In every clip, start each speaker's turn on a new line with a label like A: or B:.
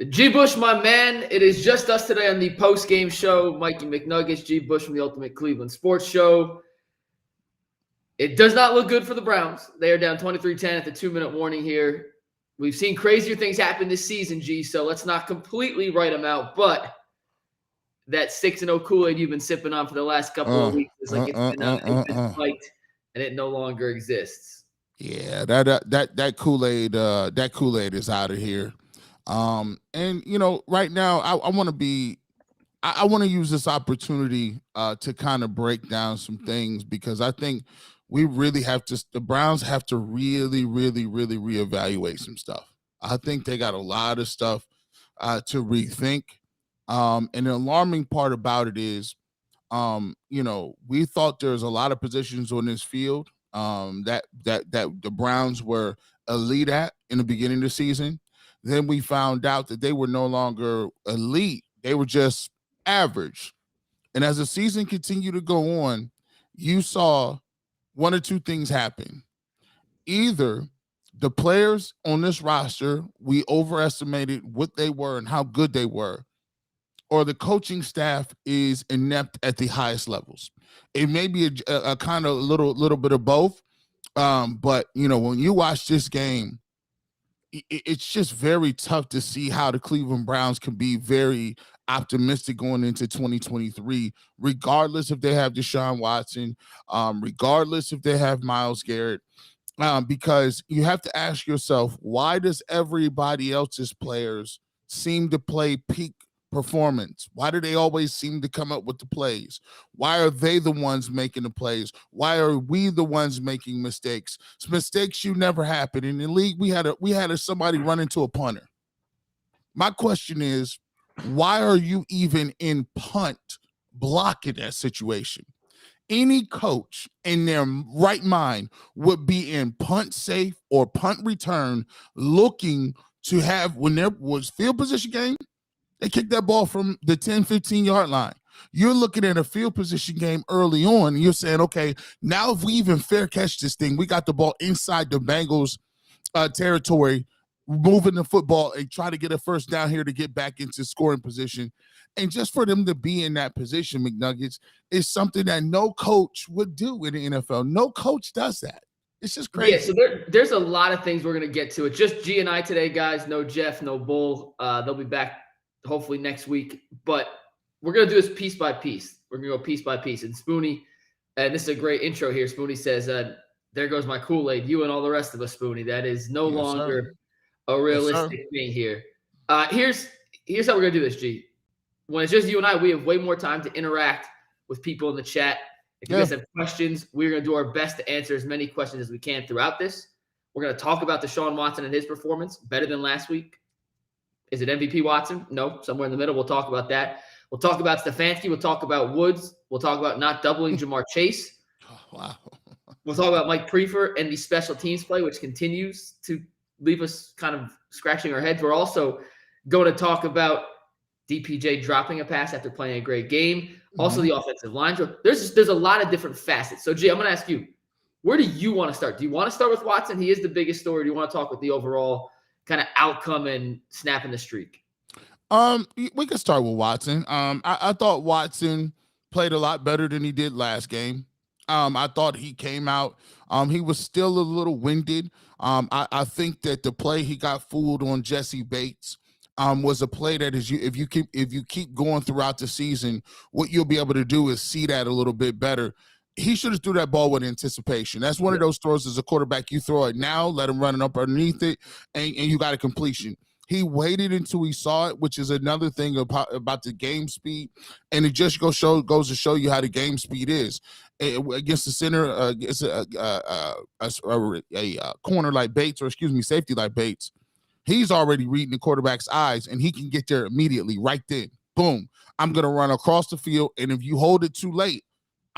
A: G. Bush, my man. It is just us today on the post-game show. Mikey McNuggets, G. Bush from the Ultimate Cleveland Sports Show. It does not look good for the Browns. They are down 23-10 at the 2-minute warning here. We've seen crazier things happen this season, G, so let's not completely write them out. But that 6-0 Kool-Aid you've been sipping on for the last couple of weeks is like it's been spiked, and it no longer exists.
B: Yeah, that Kool-Aid is out of here. And right now I want to use this opportunity to kind of break down some things, because I think the Browns have to really reevaluate some stuff. I think they got a lot of stuff to rethink. And the alarming part about it is, we thought there's a lot of positions on this field that the Browns were elite at in the beginning of the season. Then we found out that they were no longer elite. They were just average. And as the season continued to go on, you saw one or two things happen. Either the players on this roster, we overestimated what they were and how good they were, or the coaching staff is inept at the highest levels. It may be a kind of little bit of both. But when you watch this game, it's just very tough to see how the Cleveland Browns can be very optimistic going into 2023, regardless if they have Deshaun Watson, regardless if they have Myles Garrett, because you have to ask yourself, why does everybody else's players seem to play peak performance? Why do they always seem to come up with the plays? Why are they the ones making the plays? Why are we the ones making mistakes? It's mistakes you never happen. In the league, we had somebody run into a punter. My question is, why are you even in punt blocking that situation? Any coach in their right mind would be in punt safe or punt return, looking to have, when there was field position game, they kicked that ball from the 10, 15-yard line. You're looking at a field position game early on, and you're saying, okay, now if we even fair catch this thing, we got the ball inside the Bengals territory, moving the football and try to get a first down here to get back into scoring position. And just for them to be in that position, McNuggets, is something that no coach would do in the NFL. No coach does that. It's just crazy.
A: Yeah, so there's a lot of things we're going to get to. It's just G and I today, guys. No Jeff, no Bull. They'll be back hopefully next week. But we're going to do this piece by piece. We're going to go piece by piece. And Spoonie, and this is a great intro here. Spoonie says, there goes my Kool-Aid. You and all the rest of us, Spoonie. That is no longer a realistic thing here. Here's how we're going to do this, G. When it's just you and I, we have way more time to interact with people in the chat. If you guys have questions, we're going to do our best to answer as many questions as we can throughout this. We're going to talk about Deshaun Watson and his performance, better than last week. Is it MVP Watson? No, somewhere in the middle. We'll talk about that. We'll talk about Stefanski. We'll talk about Woods. We'll talk about not doubling Jamar Chase.
B: Wow.
A: We'll talk about Mike Prefer and the special teams play, which continues to leave us kind of scratching our heads. We're also going to talk about DPJ dropping a pass after playing a great game. Also, the offensive line. There's a lot of different facets. So, G, I'm going to ask you, where do you want to start? Do you want to start with Watson? He is the biggest story. Do you want to talk with the overall kind of outcome and snapping the streak?
B: We can start with Watson. I thought Watson played a lot better than he did last game. I thought he came out. He was still a little winded. I think that the play he got fooled on Jesse Bates was a play that is if you keep going throughout the season, what you'll be able to do is see that a little bit better. He should have threw that ball with anticipation. That's one of those throws as a quarterback. You throw it now, let him run it up underneath it, and you got a completion. He waited until he saw it, which is another thing about the game speed. And it just goes to show you how the game speed is. Against the center, against a corner like Bates, or safety like Bates, he's already reading the quarterback's eyes, and he can get there immediately, right then. Boom. I'm going to run across the field, and if you hold it too late,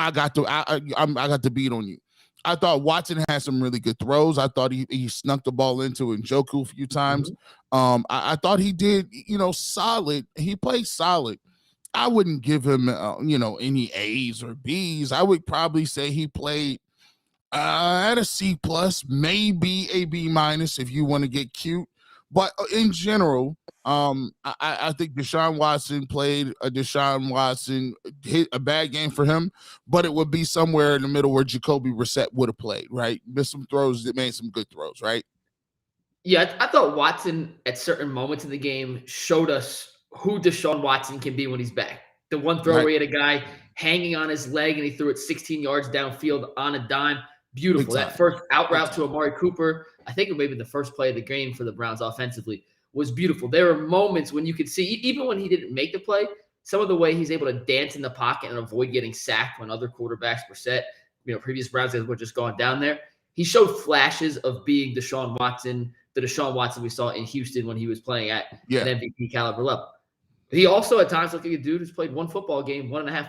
B: I got the beat on you. I thought Watson had some really good throws. I thought he snuck the ball into Njoku a few times. I thought he did, solid. He played solid. I wouldn't give him, any A's or B's. I would probably say he played at a C+, maybe a B- if you want to get cute. But in general, I think Deshaun Watson played a Deshaun Watson hit a bad game for him, but it would be somewhere in the middle where Jacoby Brissett would have played, right? Missed some throws that made some good throws, right?
A: Yeah, I thought Watson at certain moments in the game showed us who Deshaun Watson can be when he's back. The one throw
B: Right.
A: where he had a guy hanging on his leg and he threw it 16 yards downfield on a dime. Beautiful.
B: Big
A: That
B: time.
A: first out
B: Big
A: route to
B: time.
A: Amari Cooper, I think it may have been the first play of the game for the Browns offensively, was beautiful. There were moments when you could see, even when he didn't make the play, some of the way he's able to dance in the pocket and avoid getting sacked when other quarterbacks were set. Previous Browns guys were just going down there. He showed flashes of being Deshaun Watson, the Deshaun Watson we saw in Houston when he was playing at an MVP caliber level. He also at times looked like a dude who's played 1.5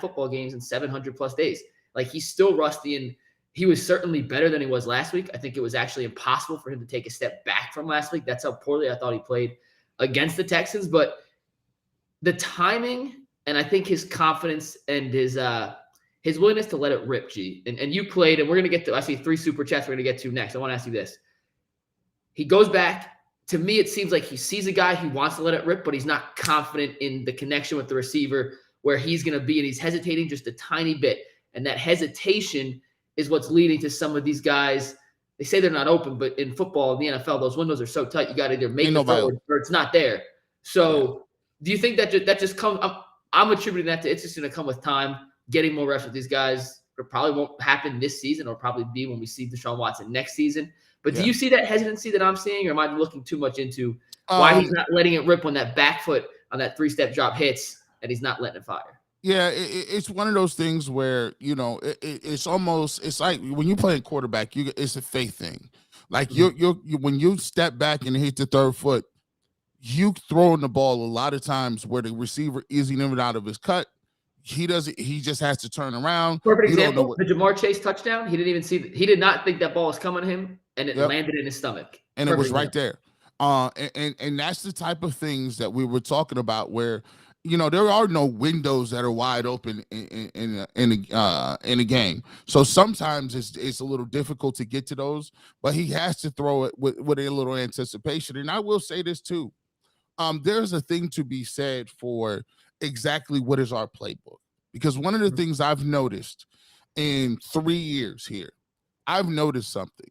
A: football games in 700 plus days. Like he's still rusty, and he was certainly better than he was last week. I think it was actually impossible for him to take a step back from last week. That's how poorly I thought he played against the Texans. But the timing and I think his confidence and his willingness to let it rip, G. And you played, and we're going to get to, I see 3 super chats we're going to get to next. I want to ask you this. He goes back. To me, it seems like he sees a guy, he wants to let it rip, but he's not confident in the connection with the receiver where he's going to be, and he's hesitating just a tiny bit. And that hesitation is what's leading to some of these guys. They say they're not open, but in football, in the NFL, those windows are so tight, you got to either make the throw or it's not there. So do you think that just comes – I'm attributing that to it's just going to come with time, getting more reps with these guys. It probably won't happen this season or probably be when we see Deshaun Watson next season. But do you see that hesitancy that I'm seeing, or am I looking too much into why he's not letting it rip when that back foot on that 3-step drop hits and he's not letting it fire?
B: Yeah, it's one of those things where, it's almost, it's like when you play quarterback, it's a faith thing. Like when you step back and hit the third foot, you throwing the ball a lot of times where the receiver isn't even out of his cut. He just has to turn around.
A: Perfect example, the Jamar Chase touchdown. He didn't even see he did not think that ball was coming to him, and it landed in his stomach.
B: And it was right there. And that's the type of things that we were talking about where, there are no windows that are wide open in a game. So sometimes it's a little difficult to get to those, but he has to throw it with a little anticipation. And I will say this too. There's a thing to be said for exactly what is our playbook. Because one of the things I've noticed in 3 years here, I've noticed something.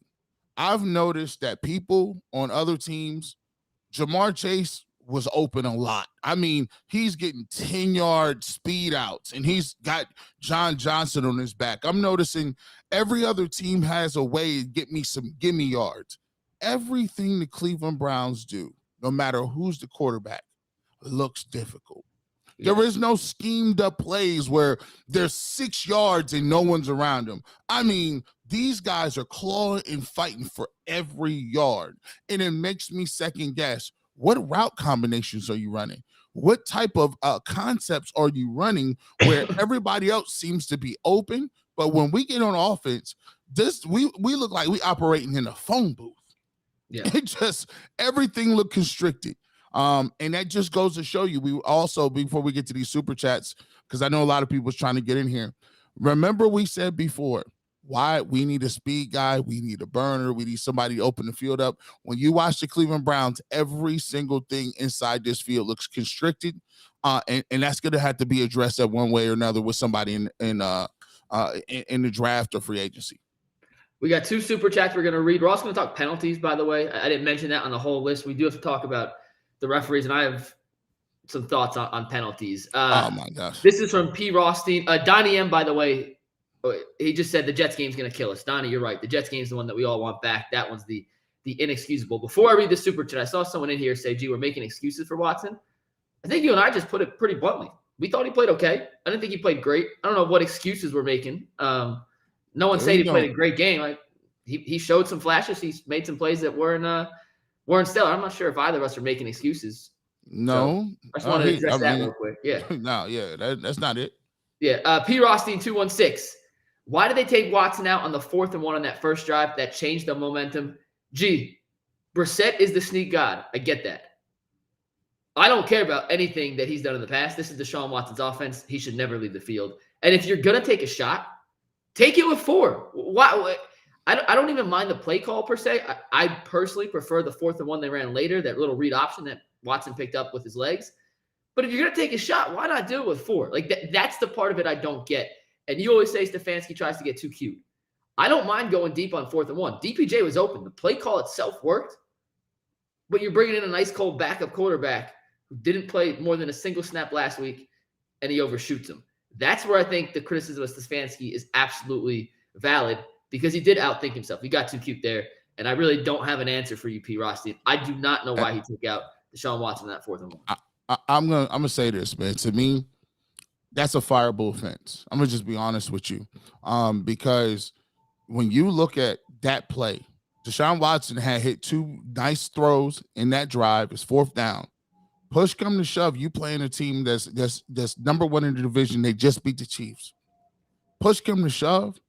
B: I've noticed that people on other teams, Jamar Chase was open a lot. I mean, he's getting 10-yard speed outs, and he's got John Johnson on his back. I'm noticing every other team has a way to get me some gimme yards. Everything the Cleveland Browns do, no matter who's the quarterback, looks difficult. Yeah. There is no schemed up plays where there's 6 yards and no one's around them. I mean, these guys are clawing and fighting for every yard. And it makes me second guess, what route combinations are you running? What type of concepts are you running where everybody else seems to be open? But when we get on offense, we look like we operating in a phone booth. Yeah. It just, everything look constricted. And that just goes to show you, we also, before we get to these super chats, because I know a lot of people's trying to get in here. Remember we said before, why we need a speed guy, we need a burner, we need somebody to open the field up. When you watch the Cleveland Browns, every single thing inside this field looks constricted, and that's going to have to be addressed at one way or another with somebody in the draft or free agency.
A: We got 2 super chats we're going to read. We're also going to talk penalties, by the way. I didn't mention that on the whole list. We do have to talk about the referees, and I have some thoughts on penalties.
B: Oh, my gosh.
A: This is from P. Rothstein. Donnie M., by the way, he just said the Jets game's going to kill us. Donnie, you're right. The Jets game's the one that we all want back. That one's the inexcusable. Before I read the super chat, I saw someone in here say, gee, we're making excuses for Watson. I think you and I just put it pretty bluntly. We thought he played okay. I didn't think he played great. I don't know what excuses we're making. No one said he played a great game. Like he showed some flashes. He made some plays that weren't stellar. I'm not sure if either of us are making excuses.
B: No.
A: So I just wanted to address that real quick. Yeah.
B: No, yeah, that's not it.
A: Yeah. P. Rothstein 216. Why did they take Watson out on the 4th and 1 on that first drive? That changed the momentum. Gee, Brissett is the sneak god. I get that. I don't care about anything that he's done in the past. This is Deshaun Watson's offense. He should never leave the field. And if you're going to take a shot, take it with 4. Why? I don't even mind the play call per se. I personally prefer the 4th and 1 they ran later, that little read option that Watson picked up with his legs. But if you're going to take a shot, why not do it with 4? Like that's the part of it I don't get. And you always say Stefanski tries to get too cute. I don't mind going deep on 4th and 1. DPJ was open. The play call itself worked, but you're bringing in a nice cold backup quarterback who didn't play more than a single snap last week, and he overshoots him. That's where I think the criticism of Stefanski is absolutely valid, because he did outthink himself. He got too cute there, and I really don't have an answer for you, P. Rothstein. I do not know why he took out Deshaun Watson in that 4th and 1.
B: I'm gonna say this, man. To me, that's a fireable offense. I'm gonna just be honest with you, because when you look at that play, Deshaun Watson had hit 2 nice throws in that drive. It's 4th down. Push come to shove, you playing a team that's number 1 in the division. They just beat the Chiefs. Push come to shove,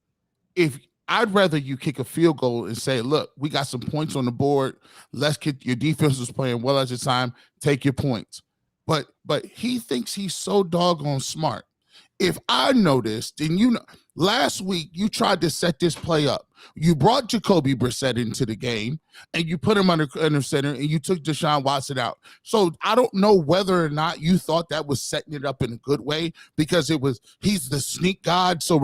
B: if I'd rather you kick a field goal and say, look, we got some points on the board. Let's get your defense was playing well at the time. Take your points. But he thinks he's so doggone smart. If I know this, then you know, last week you tried to set this play up. You brought Jacoby Brissett into the game and you put him under center and you took Deshaun Watson out. So I don't know whether or not you thought that was setting it up in a good way, because he's the sneak god. So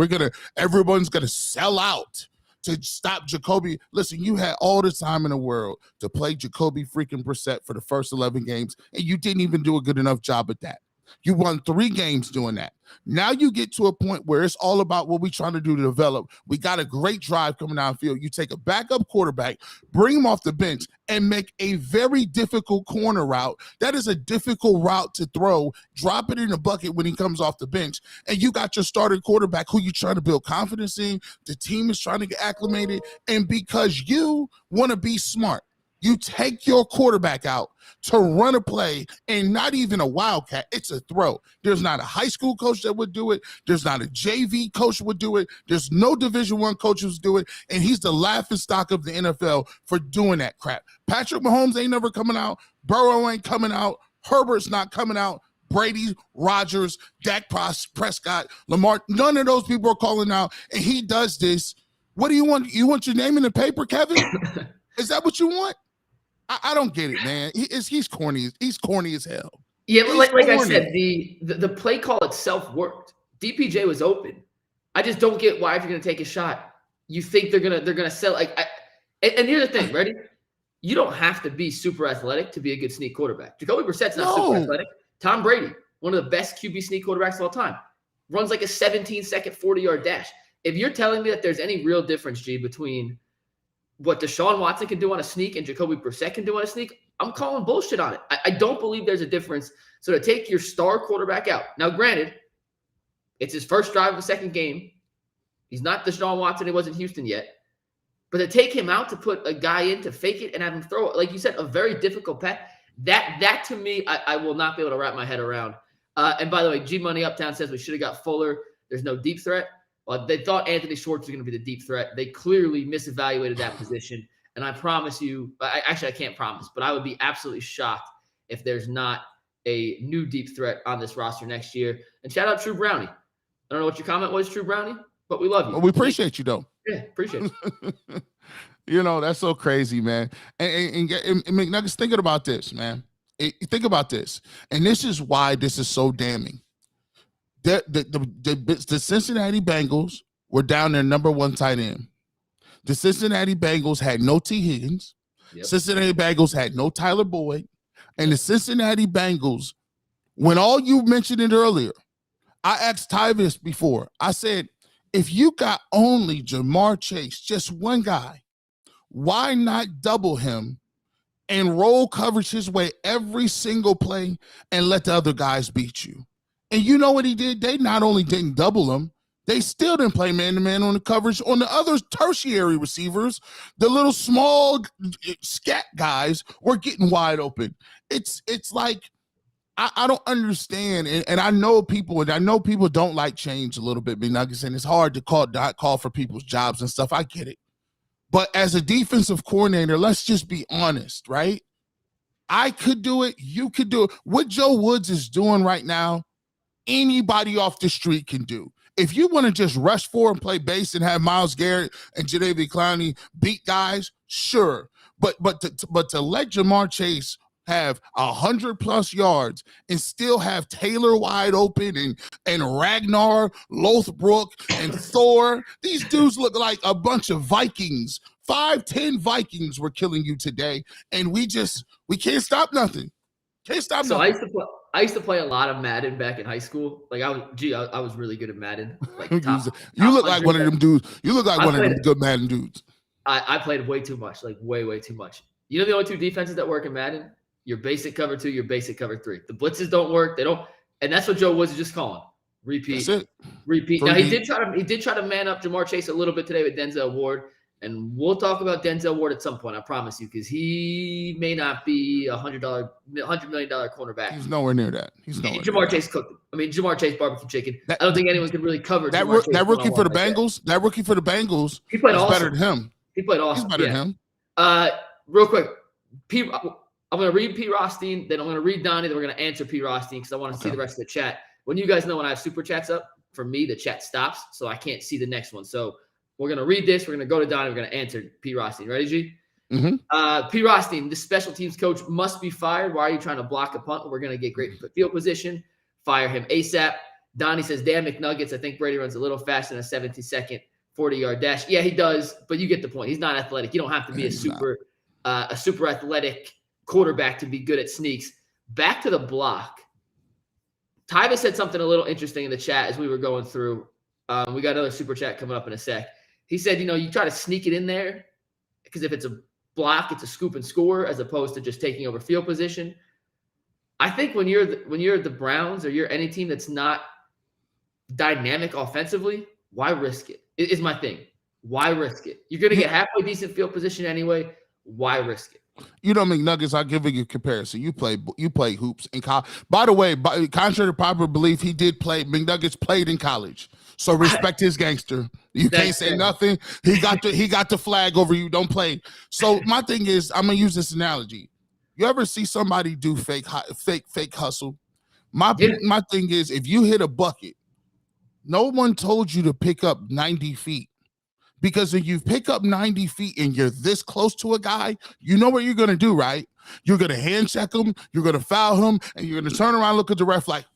B: everyone's going to sell out to stop Jacoby. Listen, you had all the time in the world to play Jacoby freaking Brissett for the first 11 games, and you didn't even do a good enough job at that. You won 3 games doing that. Now you get to a point where it's all about what we're trying to do to develop. We got a great drive coming downfield. You take a backup quarterback, bring him off the bench, and make a very difficult corner route. That is a difficult route to throw. Drop it in the bucket when he comes off the bench. And you got your starting quarterback who you're trying to build confidence in. The team is trying to get acclimated. And because you want to be smart, you take your quarterback out to run a play, and not even a wildcat. It's a throw. There's not a high school coach that would do it. There's not a JV coach would do it. There's no Division I coaches do it, and he's the laughing stock of the NFL for doing that crap. Patrick Mahomes ain't never coming out. Burrow ain't coming out. Herbert's not coming out. Brady, Rodgers, Dak Prescott, Lamar, none of those people are calling out, and he does this. What do you want? You want your name in the paper, Kevin? Is that what you want? I don't get it, man. He's corny. He's corny as hell.
A: Yeah, but like I said, the play call itself worked. DPJ was open. I just don't get why, if you're gonna take a shot, you think they're gonna sell. And here's the thing, ready? You don't have to be super athletic to be a good sneak quarterback. Jacoby Brissett's not super athletic. Tom Brady, one of the best QB sneak quarterbacks of all time, runs like a 17-second 40-yard dash. If you're telling me that there's any real difference, G, between what Deshaun Watson can do on a sneak and Jacoby Brissett can do on a sneak, I'm calling bullshit on it. I don't believe there's a difference. So to take your star quarterback out, now granted, it's his first drive of the second game. He's not Deshaun Watson. He wasn't Houston yet. But to take him out, to put a guy in to fake it and have him throw it, like you said, a very difficult pass, that to me, I will not be able to wrap my head around. And by the way, G Money Uptown says we should have got Fuller. There's no deep threat. Well, they thought Anthony Schwartz was going to be the deep threat. They clearly misevaluated that position. And I promise you, I can't promise, but I would be absolutely shocked if there's not a new deep threat on this roster next year. And shout out True Brownie. I don't know what your comment was, True Brownie, but we love you.
B: Well, we appreciate you, though.
A: Yeah, appreciate it.
B: You know, that's so crazy, man. And McNuggets, thinking about this, man. Think about this. And this is why this is so damning. The Cincinnati Bengals were down their number 1 tight end. The Cincinnati Bengals had no T. Higgins. Yep. Cincinnati Bengals had no Tyler Boyd. And the Cincinnati Bengals, when all you mentioned it earlier, I asked Tyvis before. I said, if you got only Jamar Chase, just one guy, why not double him and roll coverage his way every single play and let the other guys beat you? And you know what he did? They not only didn't double him, they still didn't play man-to-man on the coverage on the other tertiary receivers. The little small scat guys were getting wide open. It's like, I don't understand. And I know people don't like change a little bit, McNuggets, and it's hard to call for people's jobs and stuff. I get it. But as a defensive coordinator, let's just be honest, right? I could do it. You could do it. What Joe Woods is doing right now, anybody off the street can do. If you want to just rush forward and play base and have Myles Garrett and Jadeveon Clowney beat guys, sure. But to let Jamar Chase have 100+ yards and still have Taylor wide open and Ragnar, Lothbrok, and Thor, these dudes look like a bunch of Vikings. 5'10" Vikings were killing you today, and we can't stop nothing. Can't stop nothing.
A: I used to play a lot of Madden back in high school. Like I was really good at Madden. Like
B: you look like one of them dudes. You look like one of them good Madden dudes.
A: I played way too much, like way too much. You know the only two defenses that work in Madden? Your basic cover 2, your basic cover 3. The blitzes don't work. They don't, and that's what Joe was just calling. Repeat. Now he did try to man up Jamar Chase a little bit today with Denzel Ward. And we'll talk about Denzel Ward at some point, I promise you, because he may not be $100 million cornerback.
B: He's nowhere near that.
A: Jamar Chase cooked him. I mean, Jamar Chase barbecue chicken. I don't think anyone can really cover
B: that rookie for the Bengals. That rookie for the Bengals.
A: He played awesome.
B: Better than him.
A: He played awesome.
B: He's better than him.
A: Real quick, I'm going to read P. Rothstein, then I'm going to read Donnie, then we're going to answer P. Rothstein because I want to see the rest of the chat. When you guys know when I have super chats up, for me, the chat stops, so I can't see the next one. So we're going to read this. We're going to go to Donnie. We're going to answer P. Rothstein. Ready, G?
B: Mm-hmm.
A: P. Rothstein, the special teams coach must be fired. Why are you trying to block a punt? We're going to get great field position. Fire him ASAP. Donnie says, damn McNuggets. I think Brady runs a little faster than a 17-second 40-yard dash. Yeah, he does, but you get the point. He's not athletic. You don't have to be a super athletic quarterback to be good at sneaks. Back to the block. Tyva said something a little interesting in the chat as we were going through. We got another super chat coming up in a sec. He said, you try to sneak it in there because if it's a block, it's a scoop and score as opposed to just taking over field position. I think when you're the Browns or you're any team that's not dynamic offensively, why risk it? It is my thing. Why risk it? You're going to get halfway decent field position anyway. Why risk it?
B: McNuggets, I'll give you a comparison. You play hoops in college. By the way, contrary to popular belief, McNuggets played in college. So respect his gangster. You can't say nothing. He got the flag over you. Don't play. So my thing is, I'm gonna use this analogy. You ever see somebody do fake hustle? My thing is, if you hit a bucket, no one told you to pick up 90 feet. Because if you pick up 90 feet and you're this close to a guy, you know what you're going to do, right? You're going to hand check him, you're going to foul him, and you're going to turn around, look at the ref like,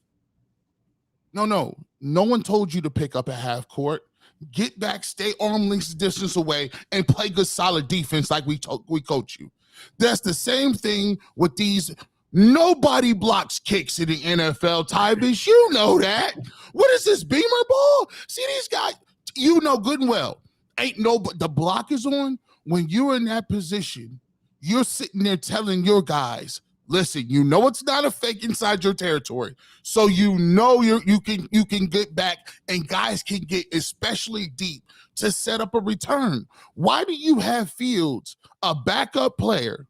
B: no one told you to pick up at half court. Get back, stay arm length distance away, and play good solid defense like we coach you. That's the same thing with these nobody blocks kicks in the NFL, Tyvis. You know that. What is this, Beamer ball? See these guys, good and well. But the block is on. When you're in that position, you're sitting there telling your guys, listen, it's not a fake inside your territory. So you can get back and guys can get especially deep to set up a return. Why do you have Fields, a backup player,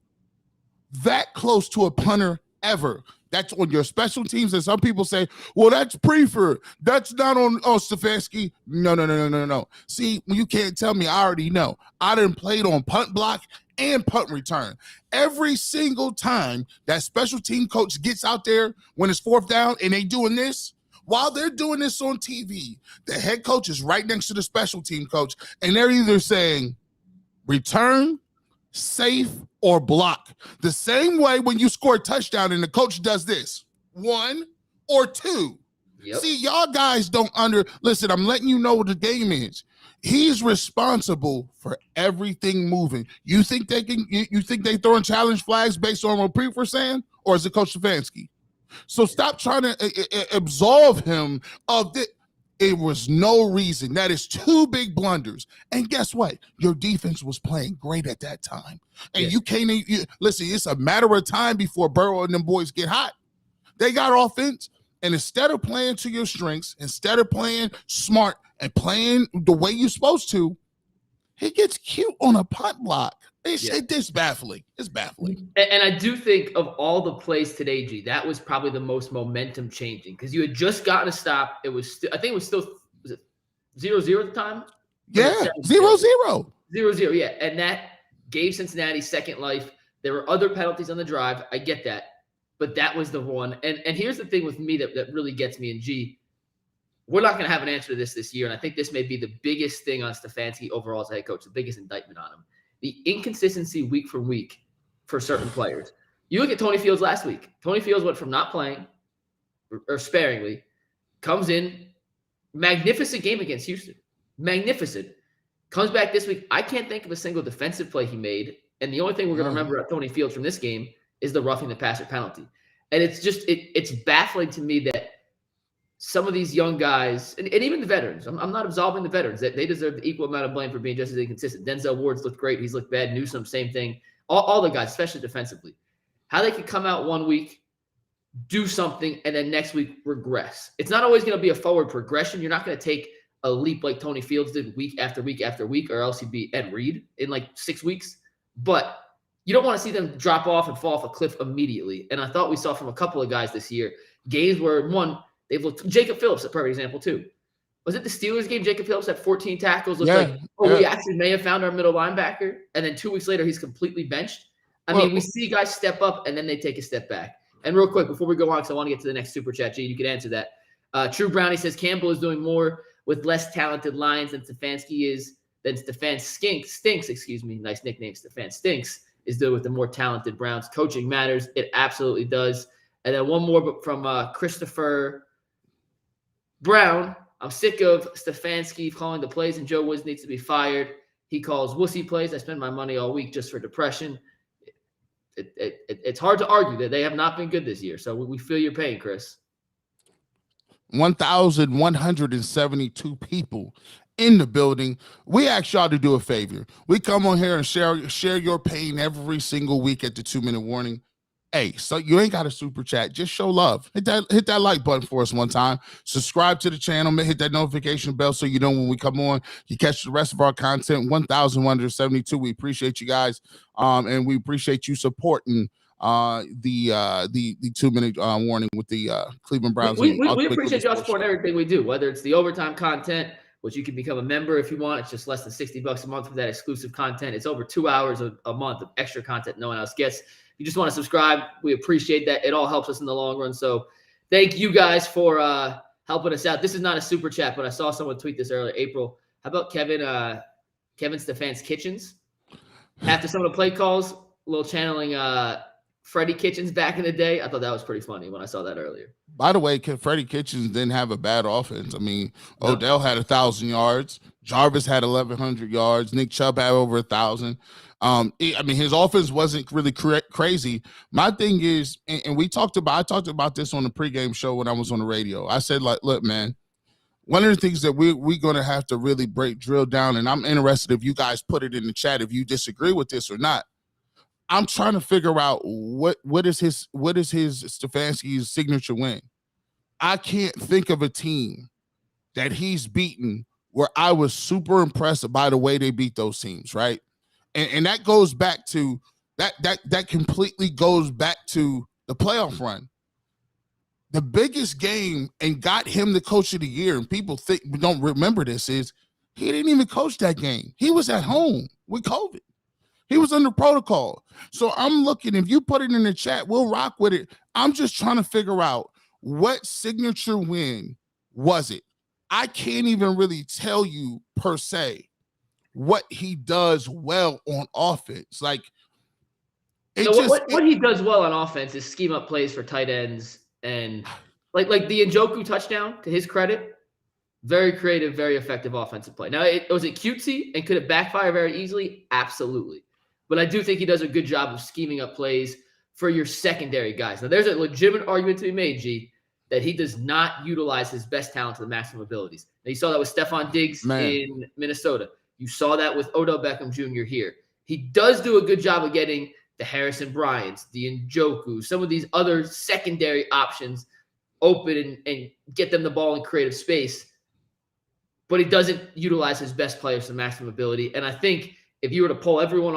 B: that close to a punter ever? That's on your special teams. And some people say, well, that's Prefer. That's not on Stefanski. No. See, you can't tell me. I already know. I done played on punt block and punt return. Every single time that special team coach gets out there when it's 4th down and they doing this, while they're doing this on TV, the head coach is right next to the special team coach, and they're either saying return, safe, or block. The same way when you score a touchdown and the coach does this, 1 or 2. Yep. See, y'all guys don't listen, I'm letting you know what the game is. He's responsible for everything moving. You think they throwing challenge flags based on what Prefer saying, or is it Coach Stefanski? So stop trying to absolve him of this. It was no reason. That is 2 big blunders. And guess what? Your defense was playing great at that time. And you can't listen, it's a matter of time before Burrow and them boys get hot. They got offense. And instead of playing to your strengths, instead of playing smart and playing the way you're supposed to, he gets cute on a punt block. It's baffling. It's baffling.
A: And I do think of all the plays today, G, that was probably the most momentum changing because you had just gotten a stop. It was I think it was still 0-0 at the time?
B: Yeah, 0-0.
A: 0-0, yeah. And that gave Cincinnati second life. There were other penalties on the drive. I get that. But that was the one. And here's the thing with me that really gets me in G. we're not going to have an answer to this year. And I think this may be the biggest thing on Stefanski overall as a head coach, the biggest indictment on him. The inconsistency week from week for certain players. You look at Tony Fields last week. Tony Fields went from not playing or sparingly, comes in, magnificent game against Houston. Magnificent. Comes back this week. I can't think of a single defensive play he made. And the only thing we're going to remember at Tony Fields from this game is the roughing the passer penalty. And it's just, it's baffling to me that some of these young guys, and even the veterans, I'm not absolving the veterans, that they deserve the equal amount of blame for being just as inconsistent. Denzel Ward's looked great. He's looked bad. Newsome, same thing. All the guys, especially defensively. How they could come out one week, do something, and then next week regress. It's not always going to be a forward progression. You're not going to take a leap like Tony Fields did week after week after week, or else he'd be Ed Reed in like 6 weeks. But you don't want to see them drop off and fall off a cliff immediately. And I thought we saw from a couple of guys this year, games where, one, they've looked – Jacob Phillips, a perfect example, too. Was it the Steelers game? Jacob Phillips had 14 tackles. We actually may have found our middle linebacker. And then 2 weeks later, he's completely benched. I mean, we see guys step up, and then they take a step back. And real quick, before we go on, because I want to get to the next Super Chat, G, you can answer that. True Brownie says Campbell is doing more with less talented Lions than Stefanski is – than Stefan Stinks, nice nickname, Stefan Stinks, is doing with the more talented Browns. Coaching matters. It absolutely does. And then one more from Christopher Brown. I'm sick of Stefanski calling the plays and Joe Woods needs to be fired. He calls wussy plays. I spend my money all week just for depression. It's hard to argue that they have not been good this year. So we feel your pain, Chris.
B: 1,172 people in the building. We ask y'all to do a favor. We come on here and share your pain every single week at the 2-minute warning. Hey, so you ain't got a super chat. Just show love. Hit that like button for us one time. Subscribe to the channel. Hit that notification bell so you know when we come on. You catch the rest of our content. 1,172. We appreciate you guys, and we appreciate you supporting the 2-minute warning with the Cleveland Browns.
A: We appreciate y'all supporting everything we do, whether it's the overtime content, which you can become a member if you want. It's just less than $60 a month for that exclusive content. It's over 2 hours a month of extra content no one else gets. If you just want to subscribe, we appreciate that. It all helps us in the long run. So thank you guys for helping us out. This is not a super chat, but I saw someone tweet this earlier, April. How about Kevin Stefan's Kitchens? After some of the play calls, a little channeling Freddie Kitchens back in the day. I thought that was pretty funny when I saw that earlier.
B: By the way, Freddie Kitchens didn't have a bad offense. I mean, no. Odell had 1,000 yards. Jarvis had 1,100 yards. Nick Chubb had over 1,000. I mean, his offense wasn't really crazy. My thing is, and I talked about this on the pregame show when I was on the radio. I said, like, look, man, one of the things that we're going to have to really drill down, and I'm interested if you guys put it in the chat if you disagree with this or not. I'm trying to figure out what is his Stefanski's signature win. I can't think of a team that he's beaten where I was super impressed by the way they beat those teams, right? And that goes back to that completely goes back to the playoff run. The biggest game and got him the coach of the year, and people don't remember this, is he didn't even coach that game. He was at home with COVID. He was under protocol. So I'm looking, if you put it in the chat, we'll rock with it. I'm just trying to figure out what signature win was it. I can't even really tell you per se what he does well on offense. Like,
A: what he does well on offense is scheme up plays for tight ends, and like the Njoku touchdown, to his credit, very creative, very effective offensive play. Now, was it cutesy and could it backfire very easily? Absolutely. But I do think he does a good job of scheming up plays for your secondary guys. Now, there's a legitimate argument to be made, G, that he does not utilize his best talent to the maximum abilities. Now, you saw that with Stephon Diggs in Minnesota. You saw that with Odell Beckham Jr. here. He does do a good job of getting the Harrison Bryants, the Njoku, some of these other secondary options open and get them the ball in creative space. But he doesn't utilize his best players to maximum ability. And I think if you were to poll everyone,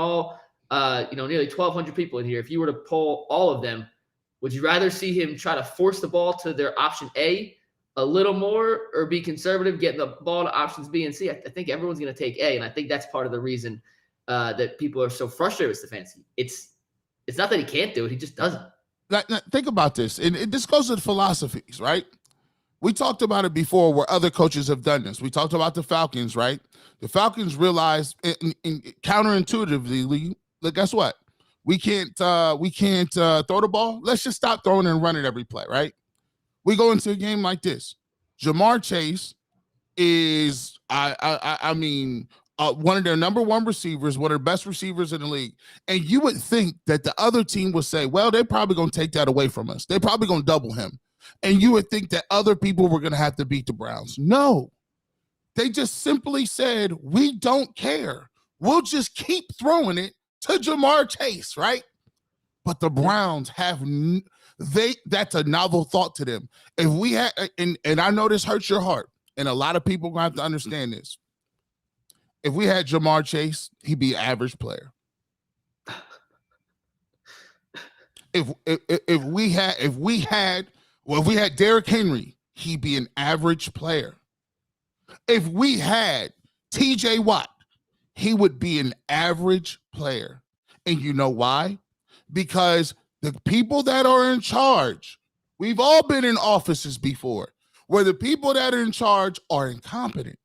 A: nearly 1,200 people in here, if you were to poll all of them, would you rather see him try to force the ball to their option A little more, or be conservative, getting the ball to options B and C? I think everyone's going to take A, and I think that's part of the reason that people are so frustrated with Stefanski. It's not that he can't do it; he just doesn't.
B: Now, think about this, and this goes to the philosophies, right? we talked about it before where other coaches have done this. We talked about the Falcons, right? The Falcons realized counterintuitively, look, guess what? We can't throw the ball. Let's just stop throwing and running every play, right? We go into a game like this. Jamar Chase is, I mean, one of their number one receivers, one of the best receivers in the league. And you would think that the other team would say, well, they're probably going to take that away from us. They're probably going to double him. And you would think that other people were going to have to beat the Browns. No, they just simply said, we don't care. We'll just keep throwing it to Jamar Chase, right? But the Browns have that's a novel thought to them. If we had, and I know this hurts your heart, and a lot of people are going to have to understand this. If we had Jamar Chase, he'd be an average player. If we had Derrick Henry, he'd be an average player. If we had TJ Watt, he would be an average player. And you know why? Because the people that are in charge, we've all been in offices before, where the people that are in charge are incompetent.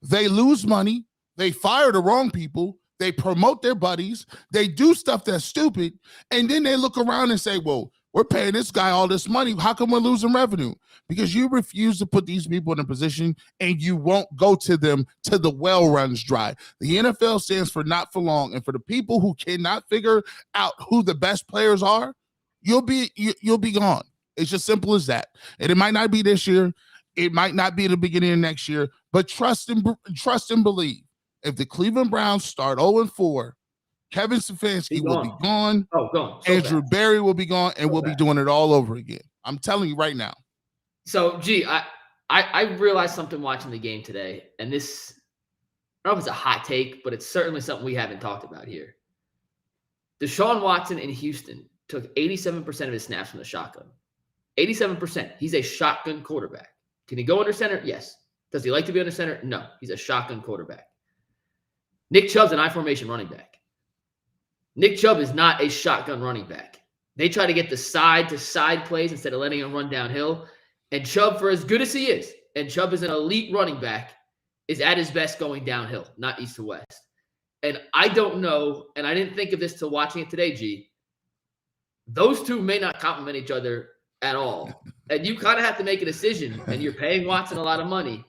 B: They lose money. They fire the wrong people. They promote their buddies. They do stuff that's stupid. And then they look around and say, well, we're paying this guy all this money. How come we're losing revenue? Because you refuse to put these people in a position and you won't go to them till the well runs dry. The NFL stands for not for long. And for the people who cannot figure out who the best players are, you'll be gone. It's just simple as that. And it might not be this year. It might not be the beginning of next year. But trust and believe. If the Cleveland Browns start 0-4, Kevin Stefanski will be gone.
A: Oh, gone. So
B: Andrew Berry will be gone, and we'll be doing it all over again. I'm telling you right now.
A: So, I realized something watching the game today, and this, I don't know if it's a hot take, but it's certainly something we haven't talked about here. Deshaun Watson in Houston took 87% of his snaps from the shotgun. 87%. He's a shotgun quarterback. Can he go under center? Yes. Does he like to be under center? No. He's a shotgun quarterback. Nick Chubb's an I-formation running back. Nick Chubb is not a shotgun running back. They try to get the side-to-side plays instead of letting him run downhill. And Chubb, for as good as he is, and Chubb is an elite running back, is at his best going downhill, not east to west. And I don't know, and I didn't think of this till watching it today, G. Those two may not complement each other at all. And you kind of have to make a decision, and you're paying Watson a lot of money.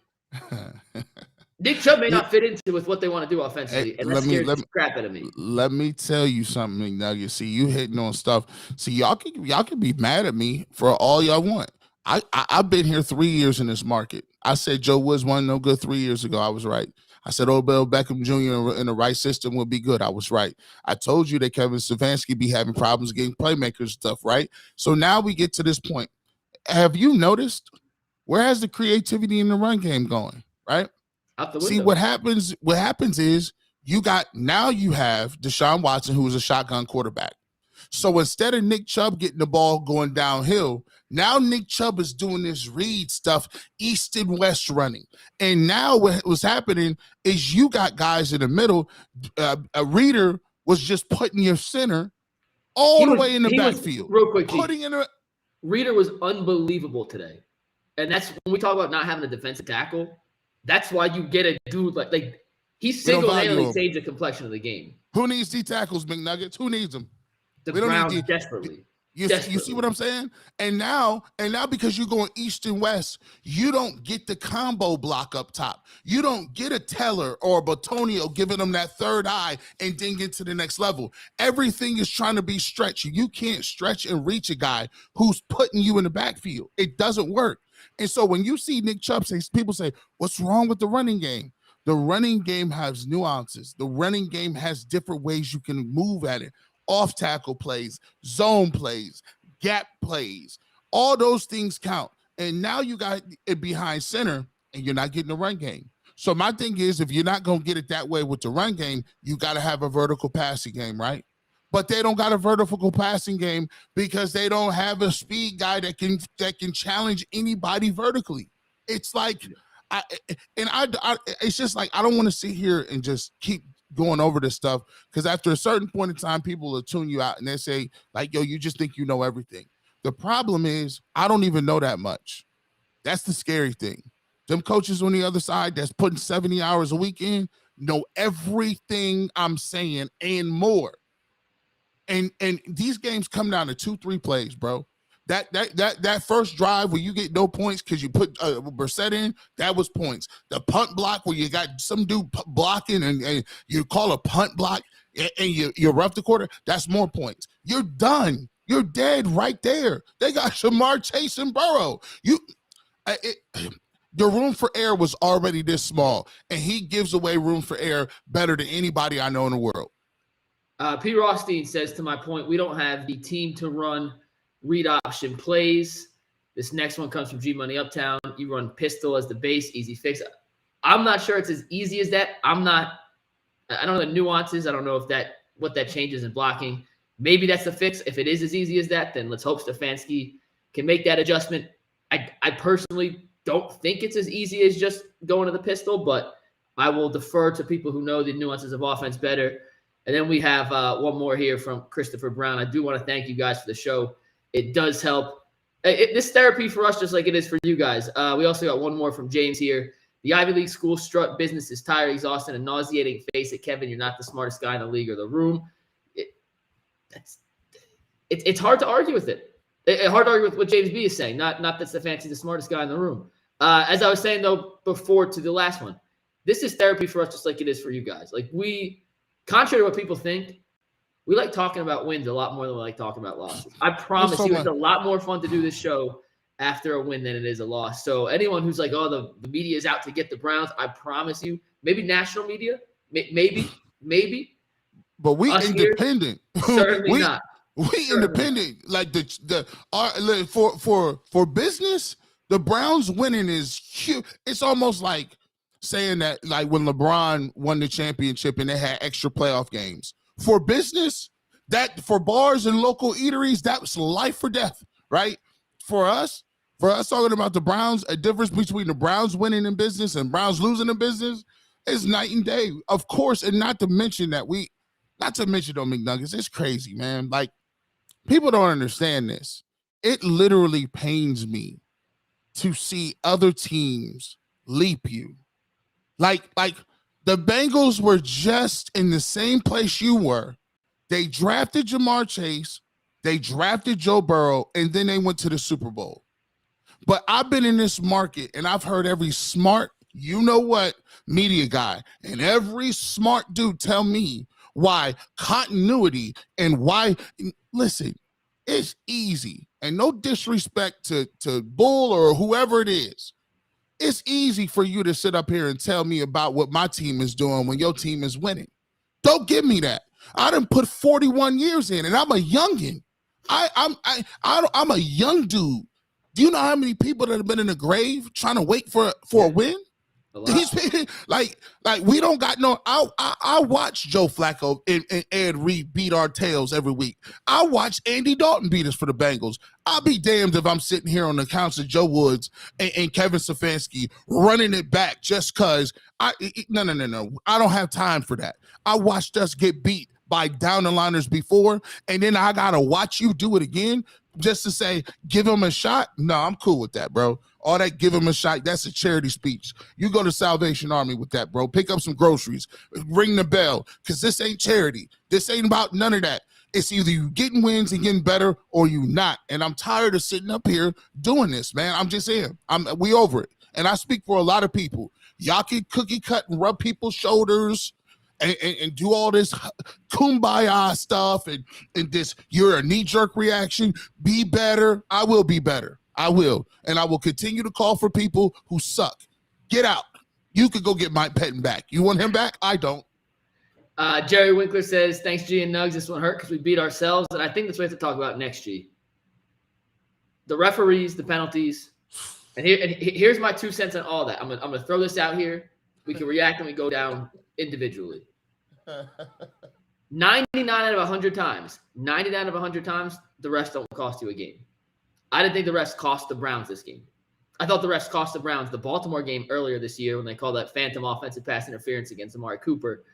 A: Nick Chubb may not fit into with what they want to do offensively, and that scares the crap out of me.
B: Let me tell you something, McNugget. See, you hitting on stuff. See, y'all can be mad at me for all y'all want. I've been here 3 years in this market. I said Joe Woods wasn't no good 3 years ago. I was right. I said Odell Beckham Jr. in the right system would be good. I was right. I told you that Kevin Stefanski be having problems getting playmakers stuff, right? So now we get to this point. Have you noticed where has the creativity in the run game going, right? See, what happens is you have Deshaun Watson, who is a shotgun quarterback. So instead of Nick Chubb getting the ball going downhill, now Nick Chubb is doing this read stuff, east and west running. And now what was happening is you got guys in the middle. A reader was just putting your center all the way in the backfield.
A: Real quick, Reader was unbelievable today. And that's when we talk about not having a defensive tackle. That's why you get a dude like he single-handedly changed the complexion of the game.
B: Who needs D tackles, McNuggets? Who needs them?
A: The Browns desperately.
B: You see what I'm saying? And now because you're going east and west, you don't get the combo block up top. You don't get a Teller or a Batonio giving them that third eye and then get to the next level. Everything is trying to be stretched. You can't stretch and reach a guy who's putting you in the backfield. It doesn't work. And so when you see Nick Chubb people say, what's wrong with the running game? The running game has nuances. The running game has different ways you can move at it. Off tackle plays, zone plays, gap plays, all those things count. And now you got it behind center and you're not getting the run game. So my thing is, if you're not going to get it that way with the run game, you got to have a vertical passing game, right? But they don't got a vertical passing game because they don't have a speed guy that can challenge anybody vertically. It's like, it's just like, I don't want to sit here and just keep going over this stuff, because after a certain point in time, people will tune you out and they say, like, yo, you just think you know everything. The problem is I don't even know that much. That's the scary thing. Them coaches on the other side that's putting 70 hours a week in know everything I'm saying and more. And these games come down to 2-3 plays, bro. That first drive where you get no points because you put Brissett in, that was points. The punt block where you got some dude blocking and you call a punt block and you rough the quarter, that's more points. You're done. You're dead right there. They got Shamar, Chase, and Burrow. The room for error was already this small, and he gives away room for error better than anybody I know in the world.
A: P. Rothstein says, to my point, we don't have the team to run read option plays. This next one comes from G Money Uptown. You run pistol as the base, easy fix. I'm not sure it's as easy as that. I don't know the nuances. I don't know what that changes in blocking. Maybe that's the fix. If it is as easy as that, then let's hope Stefanski can make that adjustment. I personally don't think it's as easy as just going to the pistol, but I will defer to people who know the nuances of offense better. And then we have one more here from Christopher Brown. I do want to thank you guys for the show. It does help. This therapy for us, just like it is for you guys. We also got one more from James here. The Ivy League school strut business is tired, exhausting, and nauseating. Face it, Kevin, you're not the smartest guy in the league or the room. It's hard to argue with it. It's hard to argue with what James B is saying. Not that Stefanski's the smartest guy in the room. As I was saying, though, before to the last one, this is therapy for us just like it is for you guys. Like contrary to what people think, we like talking about wins a lot more than we like talking about losses. I promise you it's a lot more fun to do this show after a win than it is a loss. So anyone who's like, oh, the media is out to get the Browns, I promise you, maybe national media, maybe.
B: But we independent.
A: Certainly not.
B: We independent. Like for business, the Browns winning is huge. It's almost like saying that like when LeBron won the championship and they had extra playoff games. For business, that for bars and local eateries, that was life or death, right? For us talking about the Browns, a difference between the Browns winning in business and Browns losing in business is night and day. Of course, and not to mention Don McNuggets, it's crazy, man. Like, people don't understand this. It literally pains me to see other teams leap you. Like the Bengals were just in the same place you were. They drafted Jamar Chase, they drafted Joe Burrow, and then they went to the Super Bowl. But I've been in this market, and I've heard every smart, media guy, and every smart dude tell me why continuity and why. Listen, it's easy, and no disrespect to Bull or whoever it is. It's easy for you to sit up here and tell me about what my team is doing when your team is winning. Don't give me that. I done put 41 years in, and I'm a youngin'. I'm a young dude. Do you know how many people that have been in the grave trying to wait for a win? Like we don't got no. I watch Joe Flacco and Ed Reed beat our tails every week. I watch Andy Dalton beat us for the Bengals. I'll be damned if I'm sitting here on the accounts of Joe Woods and Kevin Stefanski running it back just because. No. I don't have time for that. I watched us get beat by down the liners before, and then I gotta watch you do it again just to say give him a shot. No, I'm cool with that, bro. All that give him a shot, that's a charity speech. You go to Salvation Army with that, bro. Pick up some groceries, ring the bell, because this ain't charity. This ain't about none of that. It's either you getting wins and getting better or you not. And I'm tired of sitting up here doing this, man. I'm just saying, we over it. And I speak for a lot of people. Y'all can cookie cut and rub people's shoulders and do all this kumbaya stuff and this, you're a knee-jerk reaction. Be better. I will be better. I will. And I will continue to call for people who suck. Get out. You could go get Mike Pettin back. You want him back? I don't.
A: Jerry Winkler says, thanks, G and Nugs. This one hurt because we beat ourselves. And I think that's what we have to talk about next, G. The referees, the penalties. And here's my 2 cents on all that. I'm gonna throw this out here. We can react and we go down individually. 99 out of 100 times, the refs don't cost you a game. I didn't think the refs cost the Browns this game. I thought the refs cost the Browns the Baltimore game earlier this year when they called that phantom offensive pass interference against Amari Cooper.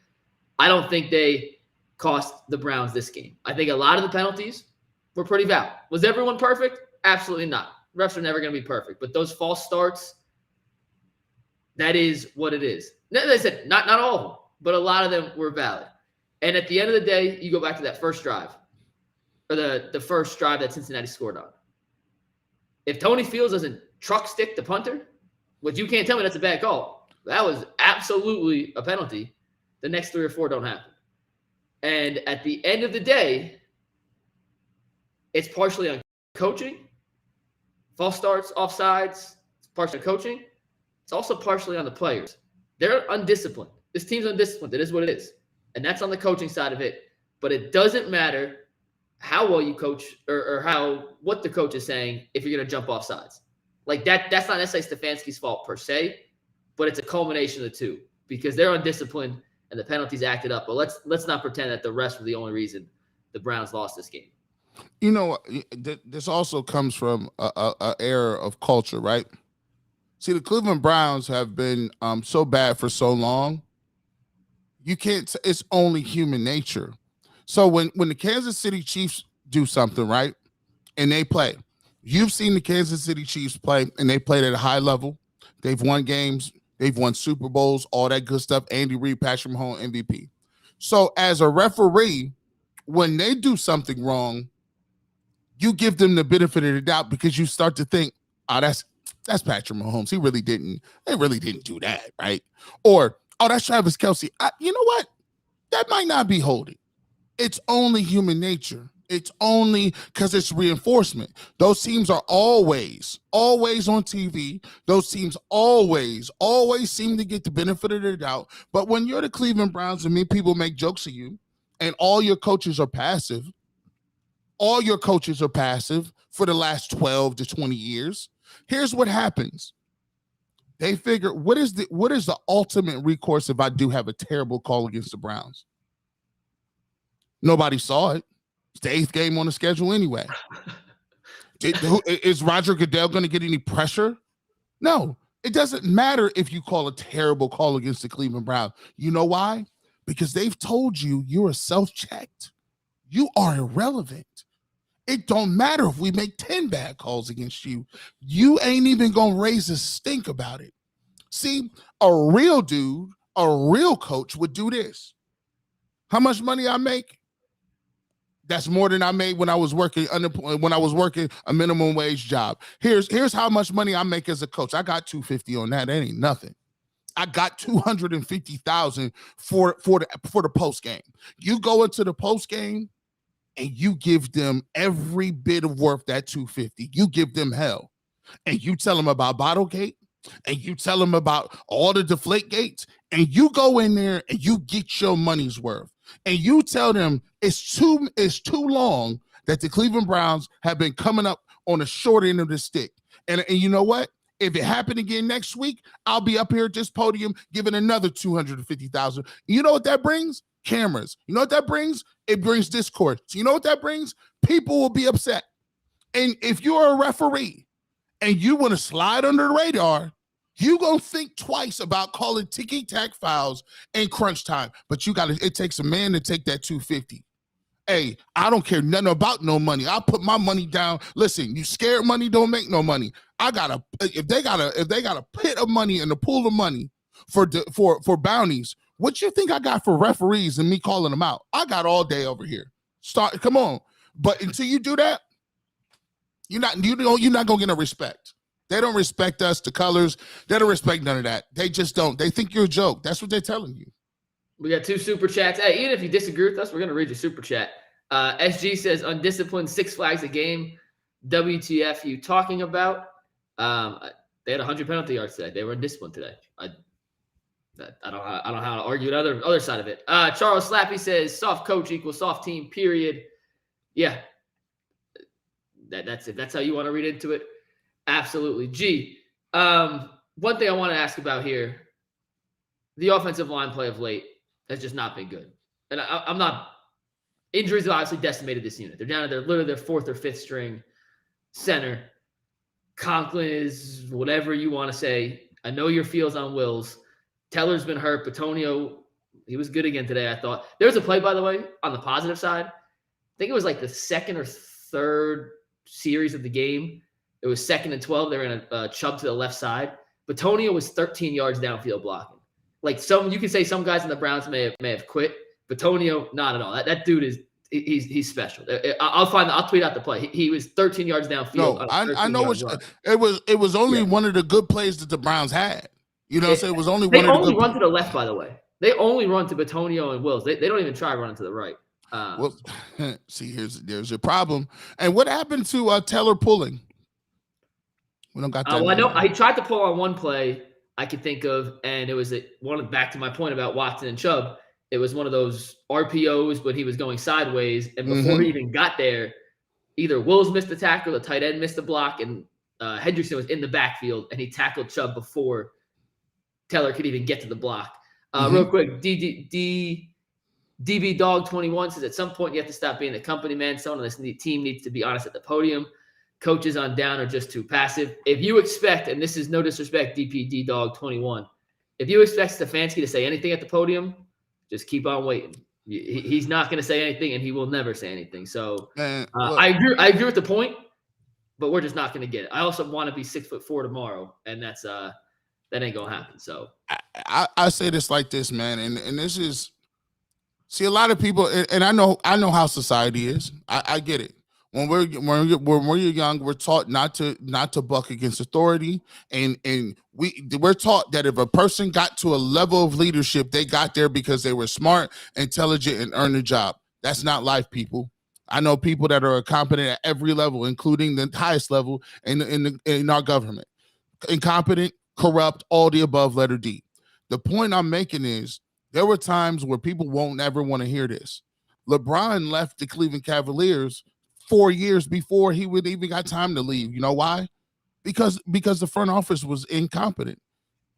A: I don't think they cost the Browns this game. I think a lot of the penalties were pretty valid. Was everyone perfect? Absolutely not. Refs are never going to be perfect, but those false starts, that is what it is. As I said, not all of them, but a lot of them were valid. And at the end of the day, you go back to that first drive, or the first drive that Cincinnati scored on. If Tony Fields doesn't truck stick the punter, which you can't tell me that's a bad call, that was absolutely a penalty. The next 3 or 4 don't happen. And at the end of the day, it's partially on coaching, false starts, offsides. It's partially on coaching. It's also partially on the players. They're undisciplined. This team's undisciplined. It is what it is. And that's on the coaching side of it. But it doesn't matter how well you coach or what the coach is saying if you're going to jump off sides. Like that's not necessarily Stefanski's fault per se, but it's a culmination of the two because they're undisciplined and the penalties acted up. But let's not pretend that the refs were the only reason the Browns lost this game.
B: You know, this also comes from a era of culture, right? See, the Cleveland Browns have been so bad for so long. You can't. It's only human nature. So when the Kansas City Chiefs do something right, and they play, you've seen the Kansas City Chiefs play, and they played at a high level. They've won games. They've won Super Bowls, all that good stuff. Andy Reid, Patrick Mahomes, MVP. So as a referee, when they do something wrong, you give them the benefit of the doubt because you start to think, oh, that's Patrick Mahomes. They really didn't do that, right? Or, oh, that's Travis Kelce. You know what? That might not be holding. It's only human nature. It's only because it's reinforcement. Those teams are always on TV. Those teams always seem to get the benefit of the doubt. But when you're the Cleveland Browns and people make jokes of you and all your coaches are passive for the last 12 to 20 years, here's what happens. They figure, what is the ultimate recourse if I do have a terrible call against the Browns? Nobody saw it. It's the 8th game on the schedule anyway. Is Roger Goodell going to get any pressure? No. It doesn't matter if you call a terrible call against the Cleveland Browns. You know why? Because they've told you you're self-checked. You are irrelevant. It don't matter if we make 10 bad calls against you. You ain't even going to raise a stink about it. See, a real dude, a real coach would do this. How much money I make? That's more than I made when I was working a minimum wage job. Here's how much money I make as a coach. I got $250 on that. That ain't nothing. I got $250,000 for the post game. You go into the post game and you give them every bit of worth that $250. You give them hell, and you tell them about Bottlegate, and you tell them about all the deflate gates, and you go in there and you get your money's worth. And you tell them it's too long that the Cleveland Browns have been coming up on the short end of the stick. And you know what? If it happened again next week, I'll be up here at this podium giving another $250,000. You know what that brings? Cameras. You know what that brings? It brings discord. So you know what that brings? People will be upset. And if you're a referee and you want to slide under the radar, you're going to think twice about calling ticky-tack fouls in crunch time. But it takes a man to take that $250. Hey, I don't care nothing about no money. I'll put my money down. Listen, you scared money don't make no money. If they got a pit of money and a pool of money for bounties, what you think I got for referees and me calling them out? I got all day over here. Come on. But until you do that, you're not gonna get no respect. They don't respect us, the colors. They don't respect none of that. They just don't. They think you're a joke. That's what they're telling you.
A: We got 2 super chats. Hey, even if you disagree with us, we're going to read your super chat. SG says, undisciplined, 6 flags a game. WTF you talking about? They had 100 penalty yards today. They were undisciplined today. I don't know how to argue the other side of it. Charles Slappy says, soft coach equals soft team, period. Yeah. That's it. That's how you want to read into it. Absolutely. G, one thing I want to ask about here, the offensive line play of late has just not been good. And I'm not – injuries have obviously decimated this unit. They're down to literally their 4th or 5th string center. Conklin is whatever you want to say. I know your feels on Wills. Teller's been hurt. Petonio, he was good again today, I thought. There was a play, by the way, on the positive side. I think it was like the 2nd or 3rd series of the game. It was 2nd and 12. They were in a Chubb to the left side. Bitonio was 13 yards downfield blocking. Like you could say some guys in the Browns may have quit. Bitonio, not at all. That dude is he's special. I'll tweet out the play. He was 13 yards downfield.
B: No, I know what it was only one of the good plays that the Browns had. You know, so it was only one of the good.
A: They only run to the left, by the way. They only run to Bitonio and Wills. They don't even try running to the right.
B: Well, see, there's your problem. And what happened to Taylor pulling? We don't got that.
A: Well, I know I tried to pull on one play I could think of, and it was back to my point about Watson and Chubb. It was one of those RPOs, but he was going sideways, and before he even got there, either Wills missed the tackle, the tight end missed the block, and Hendrickson was in the backfield, and he tackled Chubb before Taylor could even get to the block. Real quick, DB Dog 21 says at some point you have to stop being the company man. Someone on this team needs to be honest at the podium. Coaches on down are just too passive. If you expect, and this is no disrespect, DPD Dog 21, if you expect Stefanski to say anything at the podium, just keep on waiting. He's not going to say anything, and he will never say anything. So I agree with the point, but we're just not going to get it. I also want to be 6'4" tomorrow, and that ain't going to happen. So
B: I say this like this, man, and this is. See, a lot of people, and I know how society is. I get it. When we're young, we're taught not to buck against authority, and we're taught that if a person got to a level of leadership, they got there because they were smart, intelligent, and earned a job. That's not life, people. I know people that are competent at every level, including the highest level in our government. Incompetent, corrupt, all the above, letter D. The point I'm making is, there were times where people won't ever want to hear this. LeBron left the Cleveland Cavaliers 4 years before he would even got time to leave. You know why? Because the front office was incompetent.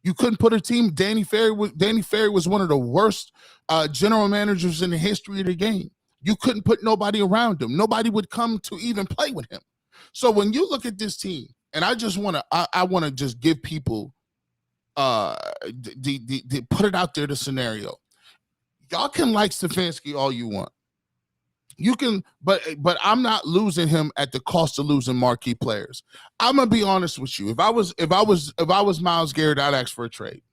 B: You couldn't put a team. Danny Ferry was one of the worst general managers in the history of the game. You couldn't put nobody around him. Nobody would come to even play with him. So when you look at this team, and I want to just give people put it out there, the scenario. Y'all can like Stefanski all you want. You can, but I'm not losing him at the cost of losing marquee players. I'm gonna be honest with you. If I was Myles Garrett, I'd ask for a trade.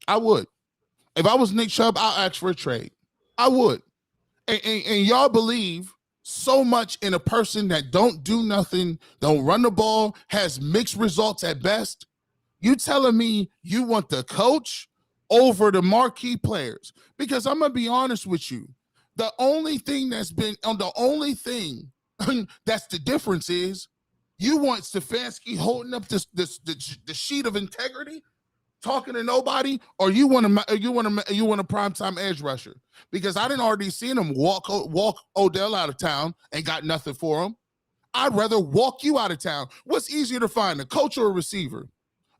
B: I would. If I was Nick Chubb, I'll ask for a trade. I would. And y'all believe so much in a person that don't do nothing, don't run the ball, has mixed results at best. You telling me you want the coach over the marquee players? Because I'm gonna be honest with you. The only thing that's the difference is you want Stefanski holding up the sheet of integrity, talking to nobody, or you want a primetime edge rusher. Because I didn't already seen him walk Odell out of town and got nothing for him. I'd rather walk you out of town. What's easier to find, a coach or a receiver?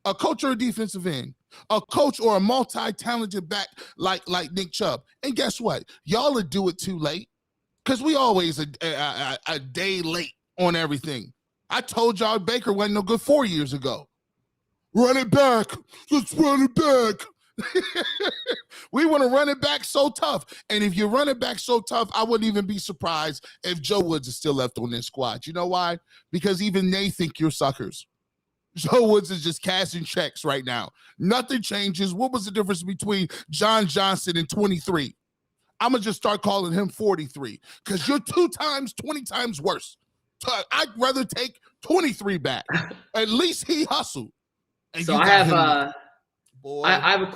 B: A coach or a defensive end, a coach or a multi-talented back like Nick Chubb. And guess what? Y'all will do it too late because we always a day late on everything. I told y'all Baker wasn't no good 4 years ago. Run it back. Let's run it back. We want to run it back so tough. And if you run it back so tough, I wouldn't even be surprised if Joe Woods is still left on this squad. You know why? Because even they think you're suckers. Joe Woods is just cashing checks right now. Nothing changes. What was the difference between John Johnson and 23? I'm going to just start calling him 43 because you're 20 times worse. I'd rather take 23 back. At least he hustled. And
A: so I have a quote.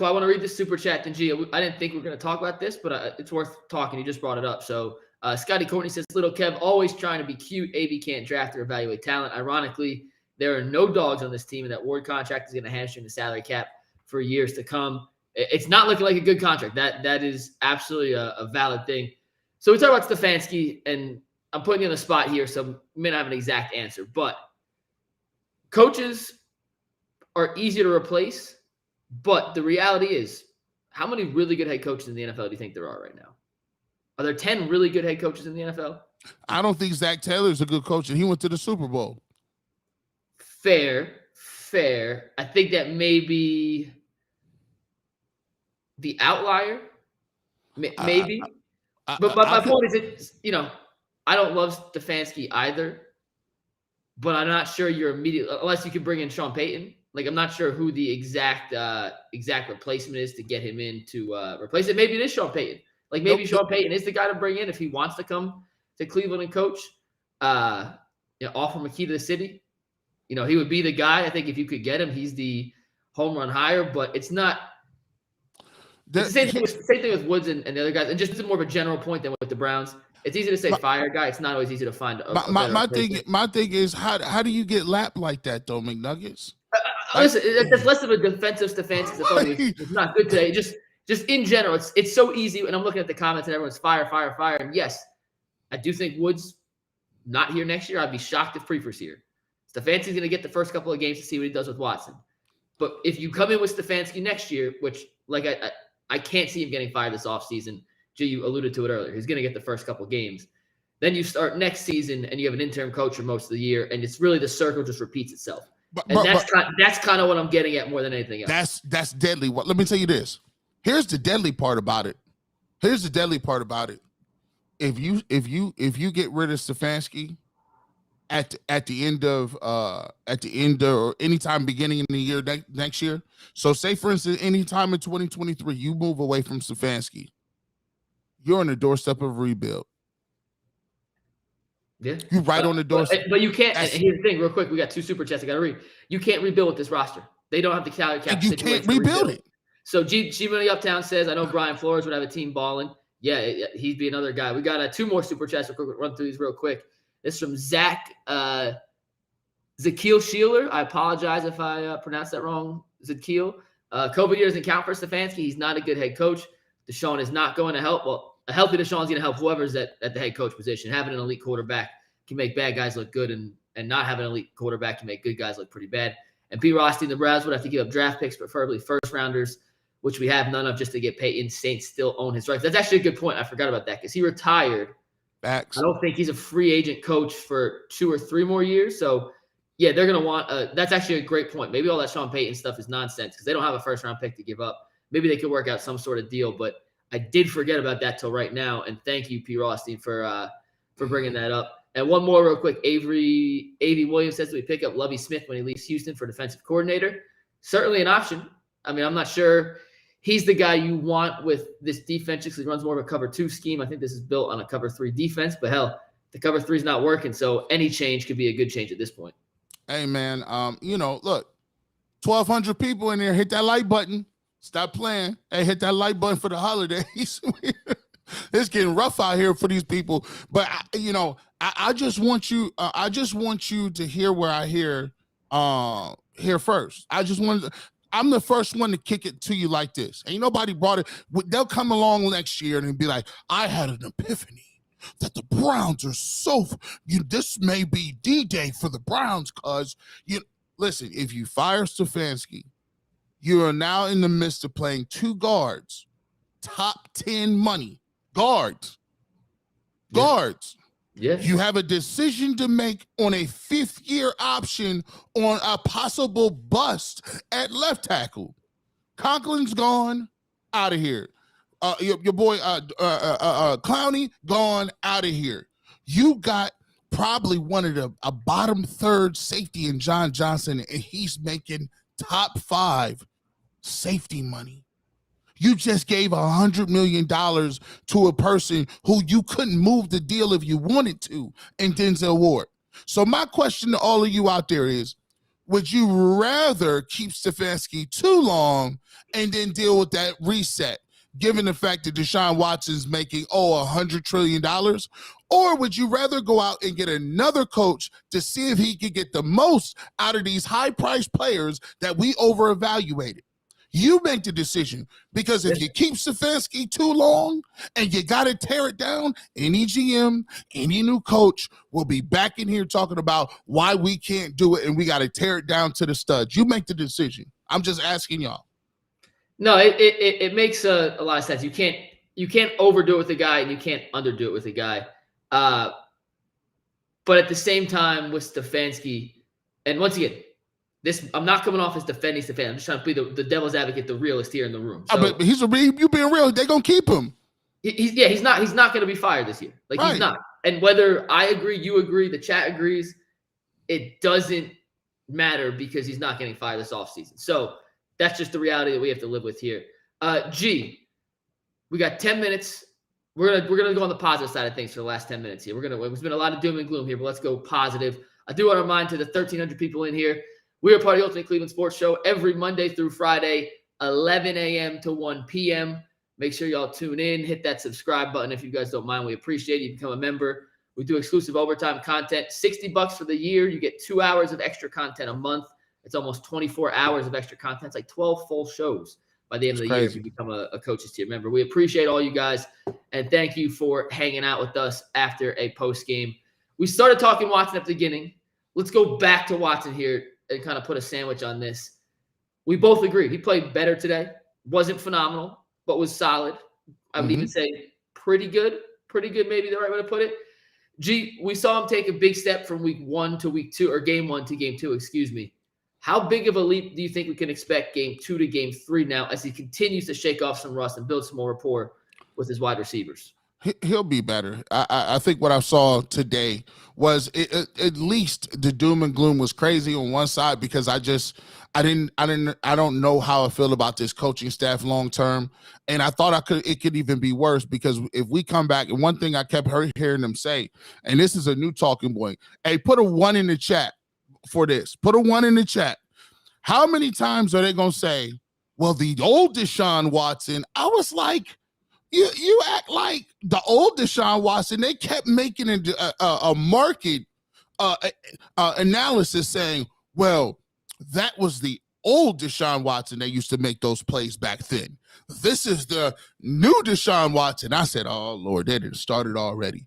A: I want to read this super chat. And G, I didn't think we were going to talk about this, but it's worth talking. You just brought it up. So Scotty Courtney says, little Kev always trying to be cute. AB can't draft or evaluate talent. Ironically, there are no dogs on this team, and that Ward contract is going to hamstring the salary cap for years to come. It's not looking like a good contract. That is absolutely a valid thing. So we talk about Stefanski, and I'm putting you on the spot here, so I may not have an exact answer. But coaches are easier to replace, but the reality is, how many really good head coaches in the NFL do you think there are right now? Are there 10 really good head coaches in the NFL?
B: I don't think Zach Taylor's a good coach, and he went to the Super Bowl.
A: Fair. I think that may be the outlier. Maybe. But my point is, I don't love Stefanski either. but I'm not sure you're immediately, unless you can bring in Sean Payton. Like, I'm not sure who the exact replacement is to get him in to replace it. Maybe it is Sean Payton. Like, maybe Sean Payton is the guy to bring in if he wants to come to Cleveland and coach. Offer him a key to the city. He would be the guy. I think if you could get him, he's the home run hire. But it's not. It's the same thing with Woods and the other guys. And just more of a general point than with the Browns. It's easy to say fire a guy. It's not always easy to find.
B: My thing is how do you get lapped like that though, McNuggets?
A: Listen, it's less of a defensive Stefanski. I thought he was not good today. Just in general, it's so easy. And I'm looking at the comments and everyone's fire. And yes, I do think Woods not here next year. I'd be shocked if Prefer's here. Stefanski's going to get the first couple of games to see what he does with Watson. But if you come in with Stefanski next year, which like I can't see him getting fired this offseason. Jay, you alluded to it earlier. He's going to get the first couple games. Then you start next season and you have an interim coach for most of the year, and it's really the circle just repeats itself. That's kind of what I'm getting at more than anything else.
B: That's deadly. Let me tell you this. Here's the deadly part about it. If you get rid of Stefanski at the end of or anytime beginning in the year next year. So say for instance, anytime in 2023, you move away from Stefanski, you're on the doorstep of rebuild.
A: Yeah,
B: you're right on the doorstep.
A: But you can't. And here's the thing, real quick. We got 2 super chats I got to read. You can't rebuild with this roster. They don't have the salary cap.
B: You can't rebuild it.
A: So G Money Uptown says, I know Brian Flores would have a team balling. Yeah, he'd be another guy. We got 2 more super chats. We'll run through these real quick. This is from Zach Zakiel Sheeler. I apologize if I pronounced that wrong. Zakiel. COVID years doesn't count for Stefanski. He's not a good head coach. Deshaun is not going to help. Well, a healthy Deshaun's going to help whoever's at the head coach position. Having an elite quarterback can make bad guys look good, and not having an elite quarterback can make good guys look pretty bad. And P. Rothstein, the Browns would have to give up draft picks, preferably first-rounders, which we have none of, just to get Peyton. Saints still own his rights. That's actually a good point. I forgot about that because he retired.
B: Facts.
A: I don't think he's a free agent coach for 2 or 3 more years. So, yeah, they're going to want that's actually a great point. Maybe all that Sean Payton stuff is nonsense because they don't have a first-round pick to give up. Maybe they could work out some sort of deal, but I did forget about that till right now. And thank you, P. Rothstein, for bringing that up. And one more real quick. A.V. Williams says that we pick up Lovie Smith when he leaves Houston for defensive coordinator. Certainly an option. I mean, I'm not sure he's the guy you want with this defense because he runs more of a cover 2 scheme. I think this is built on a cover 3 defense, but hell, the cover 3 is not working. So any change could be a good change at this point.
B: Hey man, look, 1,200 people in there. Hit that like button. Stop playing. Hey, hit that like button for the holidays. It's getting rough out here for these people. But I just want you. I just want you to hear where I hear first. I'm the first one to kick it to you like this. Ain't nobody brought it. They'll come along next year and be like, I had an epiphany that the Browns are this may be D-Day for the Browns because listen, if you fire Stefanski, you are now in the midst of playing 2 guards, top 10 money guards. Yeah. You have a decision to make on a 5th-year option on a possible bust at left tackle. Conklin's gone, out of here. Your boy Clowney gone, out of here. You got probably one of a bottom 3rd safety in John Johnson, and he's making top 5 safety money. You just gave $100 million to a person who you couldn't move the deal if you wanted to in Denzel Ward. So my question to all of you out there is, would you rather keep Stefanski too long and then deal with that reset, given the fact that Deshaun Watson's making, $100 trillion? Or would you rather go out and get another coach to see if he could get the most out of these high-priced players that we over-evaluated? You make the decision, because if you keep Stefanski too long and you got to tear it down, any GM, any new coach will be back in here talking about why we can't do it and we got to tear it down to the studs. You make the decision. I'm just asking y'all.
A: No, it makes a lot of sense. You can't overdo it with a guy and you can't underdo it with a guy. But at the same time with Stefanski, and once again, I'm not coming off as defending Stefanski. I'm just trying to be the devil's advocate, the realist here in the room. So,
B: but you being real, they're gonna keep him.
A: He's not going to be fired this year. Right. He's not. And whether I agree, you agree, the chat agrees, it doesn't matter because he's not getting fired this offseason. So that's just the reality that we have to live with here. G, we got 10 minutes. We're gonna go on the positive side of things for the last 10 minutes here. There's been a lot of doom and gloom here, but let's go positive. I do want to remind to the 1,300 people in here, we are part of the Ultimate Cleveland Sports Show every Monday through Friday, 11 a.m. to 1 p.m. Make sure y'all tune in, hit that subscribe button if you guys don't mind. We appreciate it. You become a member. We do exclusive overtime content, $60 for the year. You get 2 hours of extra content a month. It's almost 24 hours of extra content. It's like 12 full shows by the end of the year if you become a coaches tier member. We appreciate all you guys, and thank you for hanging out with us after a post game. We started talking Watson at the beginning. Let's go back to Watson here and kind of put a sandwich on this. We both agree he played better today. Wasn't phenomenal, but was solid. I would even say pretty good. Pretty good, maybe the right way to put it. G, we saw him take a big step from week 1 to week 2, or game 1 to game 2, excuse me. How big of a leap do you think we can expect game 2 to game 3 now as he continues to shake off some rust and build some more rapport with his wide receivers?
B: He'll be better. I think what I saw today was at least the doom and gloom was crazy on one side because I don't know how I feel about this coaching staff long term, and I thought it could even be worse because if we come back, and one thing I kept hearing them say, and this is a new talking point. Hey, put a 1 in the chat for this. Put a 1 in the chat. How many times are they gonna say, "Well, the old Deshaun Watson"? I was like, You act like the old Deshaun Watson. They kept making a market analysis saying, well, that was the old Deshaun Watson. They used to make those plays back then. This is the new Deshaun Watson. I said, oh, Lord, they didn't start it already.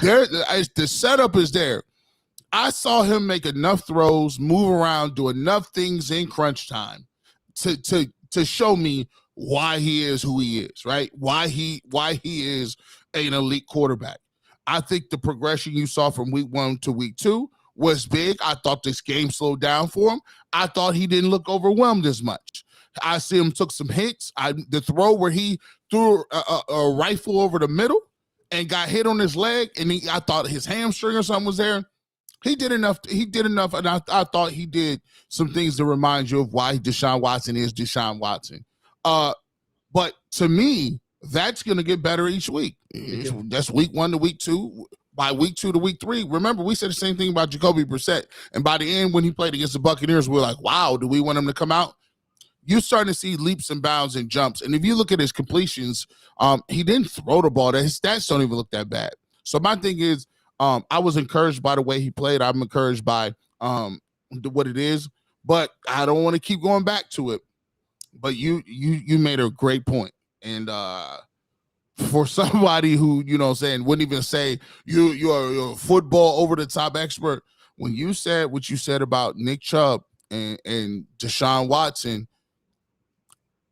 B: The setup is there. I saw him make enough throws, move around, do enough things in crunch time to show me why he is who he is, right? Why he is an elite quarterback. I think the progression you saw from week 1 to week 2 was big. I thought this game slowed down for him. I thought he didn't look overwhelmed as much. I see him took some hits. The throw where he threw a rifle over the middle and got hit on his leg, and I thought his hamstring or something was there. He did enough, and I thought he did some things to remind you of why Deshaun Watson is Deshaun Watson. But to me, that's going to get better each week. That's week 1 to week 2. By week 2 to week 3, remember, we said the same thing about Jacoby Brissett. And by the end, when he played against the Buccaneers, we were like, wow, do we want him to come out? You're starting to see leaps and bounds and jumps. And if you look at his completions, he didn't throw the ball. His stats don't even look that bad. So my thing is, I was encouraged by the way he played. I'm encouraged by what it is. But I don't want to keep going back to it. But you made a great point. And for somebody who, wouldn't even say you're a football over the top expert, when you said what you said about Nick Chubb and Deshaun Watson,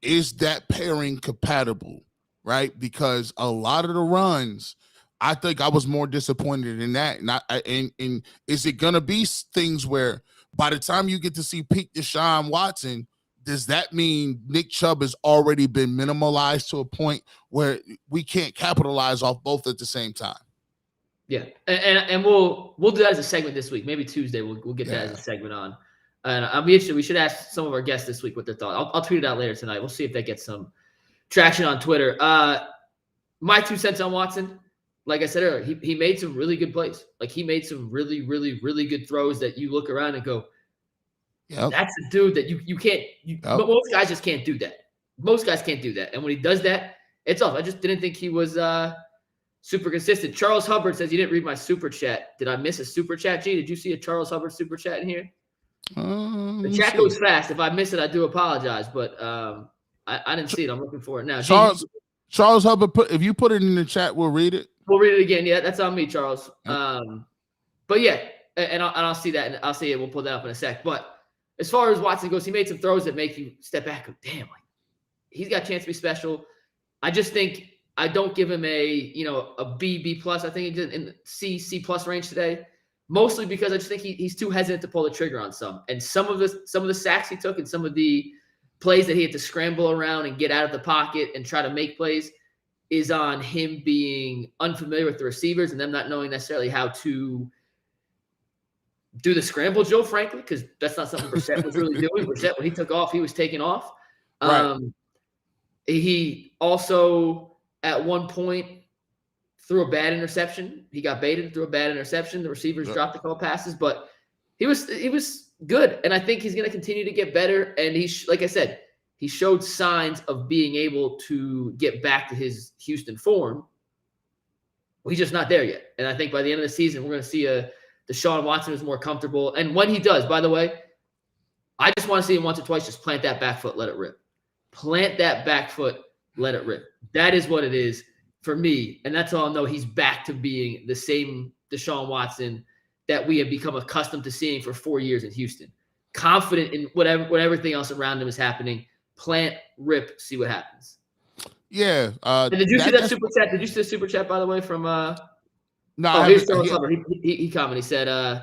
B: is that pairing compatible, right? Because a lot of the runs, I think I was more disappointed in that. And is it going to be things where by the time you get to see peak Deshaun Watson, does that mean Nick Chubb has already been minimalized to a point where we can't capitalize off both at the same time?
A: Yeah, and we'll do that as a segment this week. Maybe Tuesday we'll get that as a segment on. And I'll be interested. We should ask some of our guests this week what their thoughts. I'll tweet it out later tonight. We'll see if that gets some traction on Twitter. My 2 cents on Watson. Like I said earlier, he made some really good plays. Like he made some really, really, really good throws that you look around and go, yep, that's a dude that you can't. But most guys just can't do that. Most guys can't do that. And when he does that, it's off. I just didn't think he was super consistent. Charles Hubbard says, you didn't read my super chat. Did I miss a super chat, G? Did you see a Charles Hubbard super chat in here? The chat goes fast. If I miss it, I do apologize. But I didn't see it. I'm looking for it now.
B: Charles Hubbard, if you put it in the chat, we'll read it.
A: We'll read it again. Yeah, that's on me, Charles. But yeah, and I'll see that, and I'll see it. We'll pull that up in a sec. But as far as Watson goes, he made some throws that make you step back and go, damn, like he's got a chance to be special. I just think I don't give him a B plus. I think he's in the C plus range today, mostly because I just think he's too hesitant to pull the trigger on some. And some of the sacks he took and some of the plays that he had to scramble around and get out of the pocket and try to make plays is on him being unfamiliar with the receivers and them not knowing necessarily how to do the scramble, Joe, frankly, because that's not something Brissett was really doing. Brissett, when he took off, he was taking off.
B: Right.
A: He also, at one point, threw a bad interception. He got baited, threw a bad interception. The receivers dropped a couple passes, but he was good. And I think he's going to continue to get better. And like I said, he showed signs of being able to get back to his Houston form. Well, he's just not there yet. And I think by the end of the season, we're going to see a Deshaun Watson who's more comfortable. And when he does, by the way, I just want to see him once or twice just plant that back foot, let it rip. Plant that back foot, let it rip. That is what it is for me. And that's all I'll know. He's back to being the same Deshaun Watson that we have become accustomed to seeing for 4 years in Houston. Confident in whatever everything else around him is happening. Plant, rip, see what happens.
B: Yeah.
A: And did you see that super chat? Did you see the super chat, by the way, from
B: No,
A: here's Sterling Clever. He commented. He said,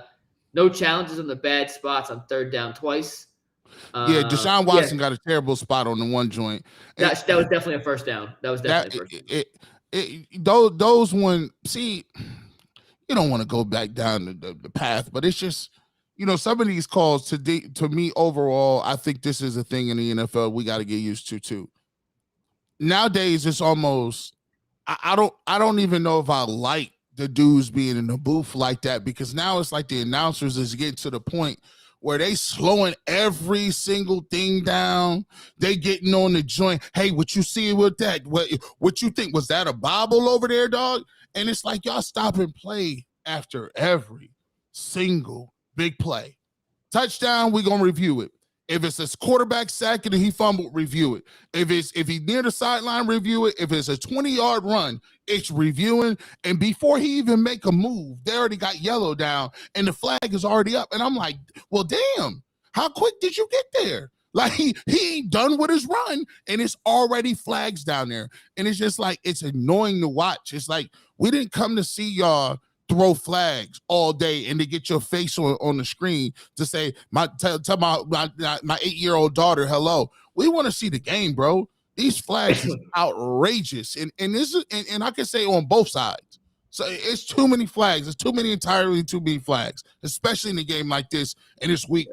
A: no challenges on the bad spots on third down twice.
B: Yeah, Deshaun Watson got a terrible spot on the one joint.
A: That was definitely a first down. That was definitely a first down.
B: Those one, see, you don't want to go back down the path, but it's just, some of these calls to me overall, I think this is a thing in the NFL we got to get used to too. Nowadays, it's almost, I don't even know if I like the dudes being in the booth like that, because now it's like the announcers is getting to the point where they slowing every single thing down. They getting on the joint. Hey, what you see with that? What you think? Was that a bobble over there, dog? And it's like, y'all stop and play after every single big play. Touchdown, we're going to review it. If it's a quarterback sack and he fumbled, review it. If he's near the sideline, review it. If it's a 20-yard run, it's reviewing. And before he even make a move, they already got yellow down and the flag is already up. And I'm like, well, damn, how quick did you get there? Like he ain't done with his run and it's already flags down there. And it's just like, it's annoying to watch. It's like, we didn't come to see y'all throw flags all day and to get your face on the screen to say, tell my 8-year-old daughter hello. We want to see the game, bro. These flags is outrageous. And this is, and I can say on both sides. So it's too many flags. It's entirely too many flags, especially in a game like this. And it's week,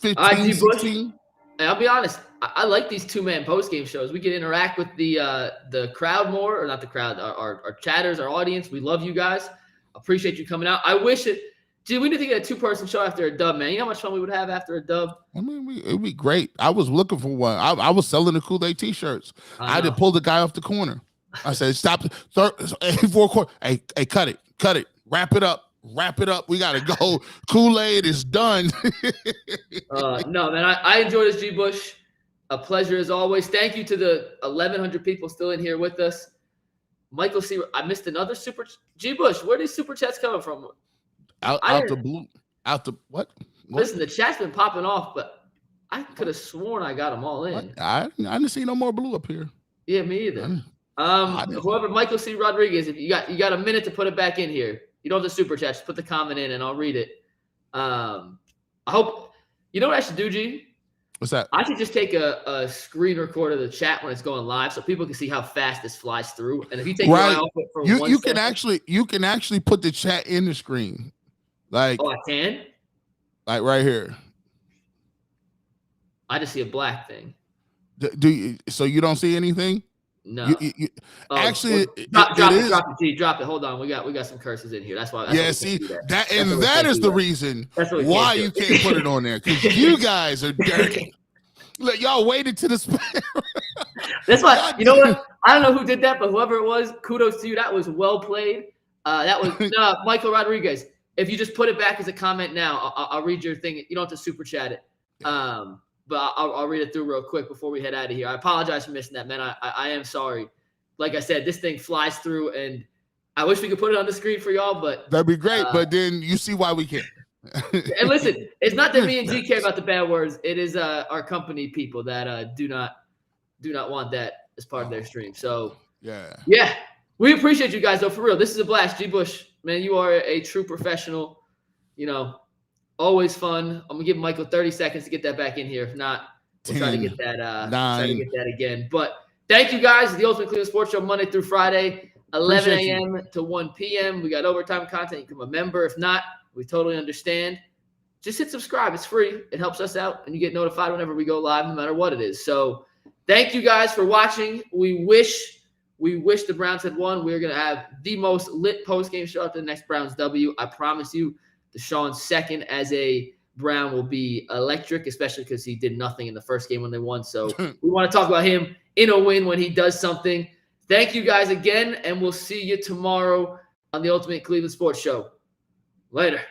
B: 15, 16?
A: I'll be honest. I like these two-man post-game shows. We can interact with the crowd more, or not the crowd, our chatters, our audience. We love you guys. Appreciate you coming out. I wish we need to get a two-person show after a dub, man. You know how much fun we would have after a dub? I mean,
B: it'd be great. I was looking for one. I was selling the Kool-Aid T-shirts. I had to pull the guy off the corner. I said, stop. Hey, cut it. Wrap it up. We got to go. Kool-Aid is done.
A: No, man, I enjoyed this, G. Bush. A pleasure as always. Thank you to the 1,100 people still in here with us. Michael C. I missed another super. G. Bush, where are these super chats coming from?
B: Out the blue. Out the what?
A: Listen, the chat's been popping off, but I could have sworn I got them all in.
B: I didn't see no more blue up here.
A: Yeah, me either. Whoever, Michael C. Rodriguez, if you got a minute to put it back in here. You don't have to super chat. Just put the comment in and I'll read it. I hope – you know what I should do, G?
B: What's that?
A: I should just take a screen record of the chat when it's going live so people can see how fast this flies through. And if you take your eye off it for 1 second.
B: You can actually put the chat in the screen. Like,
A: oh, I can?
B: Like right here.
A: I just see a black thing.
B: So you don't see anything?
A: No.
B: Actually,
A: drop it. Hold on. We got some curses in here. That's why.
B: That is the reason why you can't put it on there, because you guys are dirty. Look, y'all waited to the
A: That's why. You know what? I don't know who did that, but whoever it was, kudos to you. That was well played. That was Michael Rodriguez. If you just put it back as a comment now, I'll read your thing. You don't have to super chat it. But I'll read it through real quick before we head out of here. I apologize for missing that, man. I am sorry. Like I said, this thing flies through, and I wish we could put it on the screen for y'all, but
B: that'd be great. But then you see why we can't.
A: And listen, it's not that me and G care about the bad words. It is our company people that do not want that as part of their stream. So yeah, we appreciate you guys though, for real. This is a blast. G. Bush, man, you are a true professional. You know. Always fun. I'm gonna give Michael 30 seconds to get that back in here. If not, we'll try to get that. Try to get that again. But thank you guys. The Ultimate Cleveland Sports Show, Monday through Friday, 11 a.m. to 1 p.m. We got overtime content. You can become a member. If not, We totally understand. Just hit subscribe. It's free. It helps us out, and you get notified whenever we go live, no matter what it is. So thank you guys for watching. We wish the Browns had won. We're going to have the most lit post-game show after the next Browns W. I promise you, Deshaun's second as a Brown will be electric, especially because he did nothing in the first game when they won. So we want to talk about him in a win when he does something. Thank you guys again, and we'll see you tomorrow on the Ultimate Cleveland Sports Show. Later.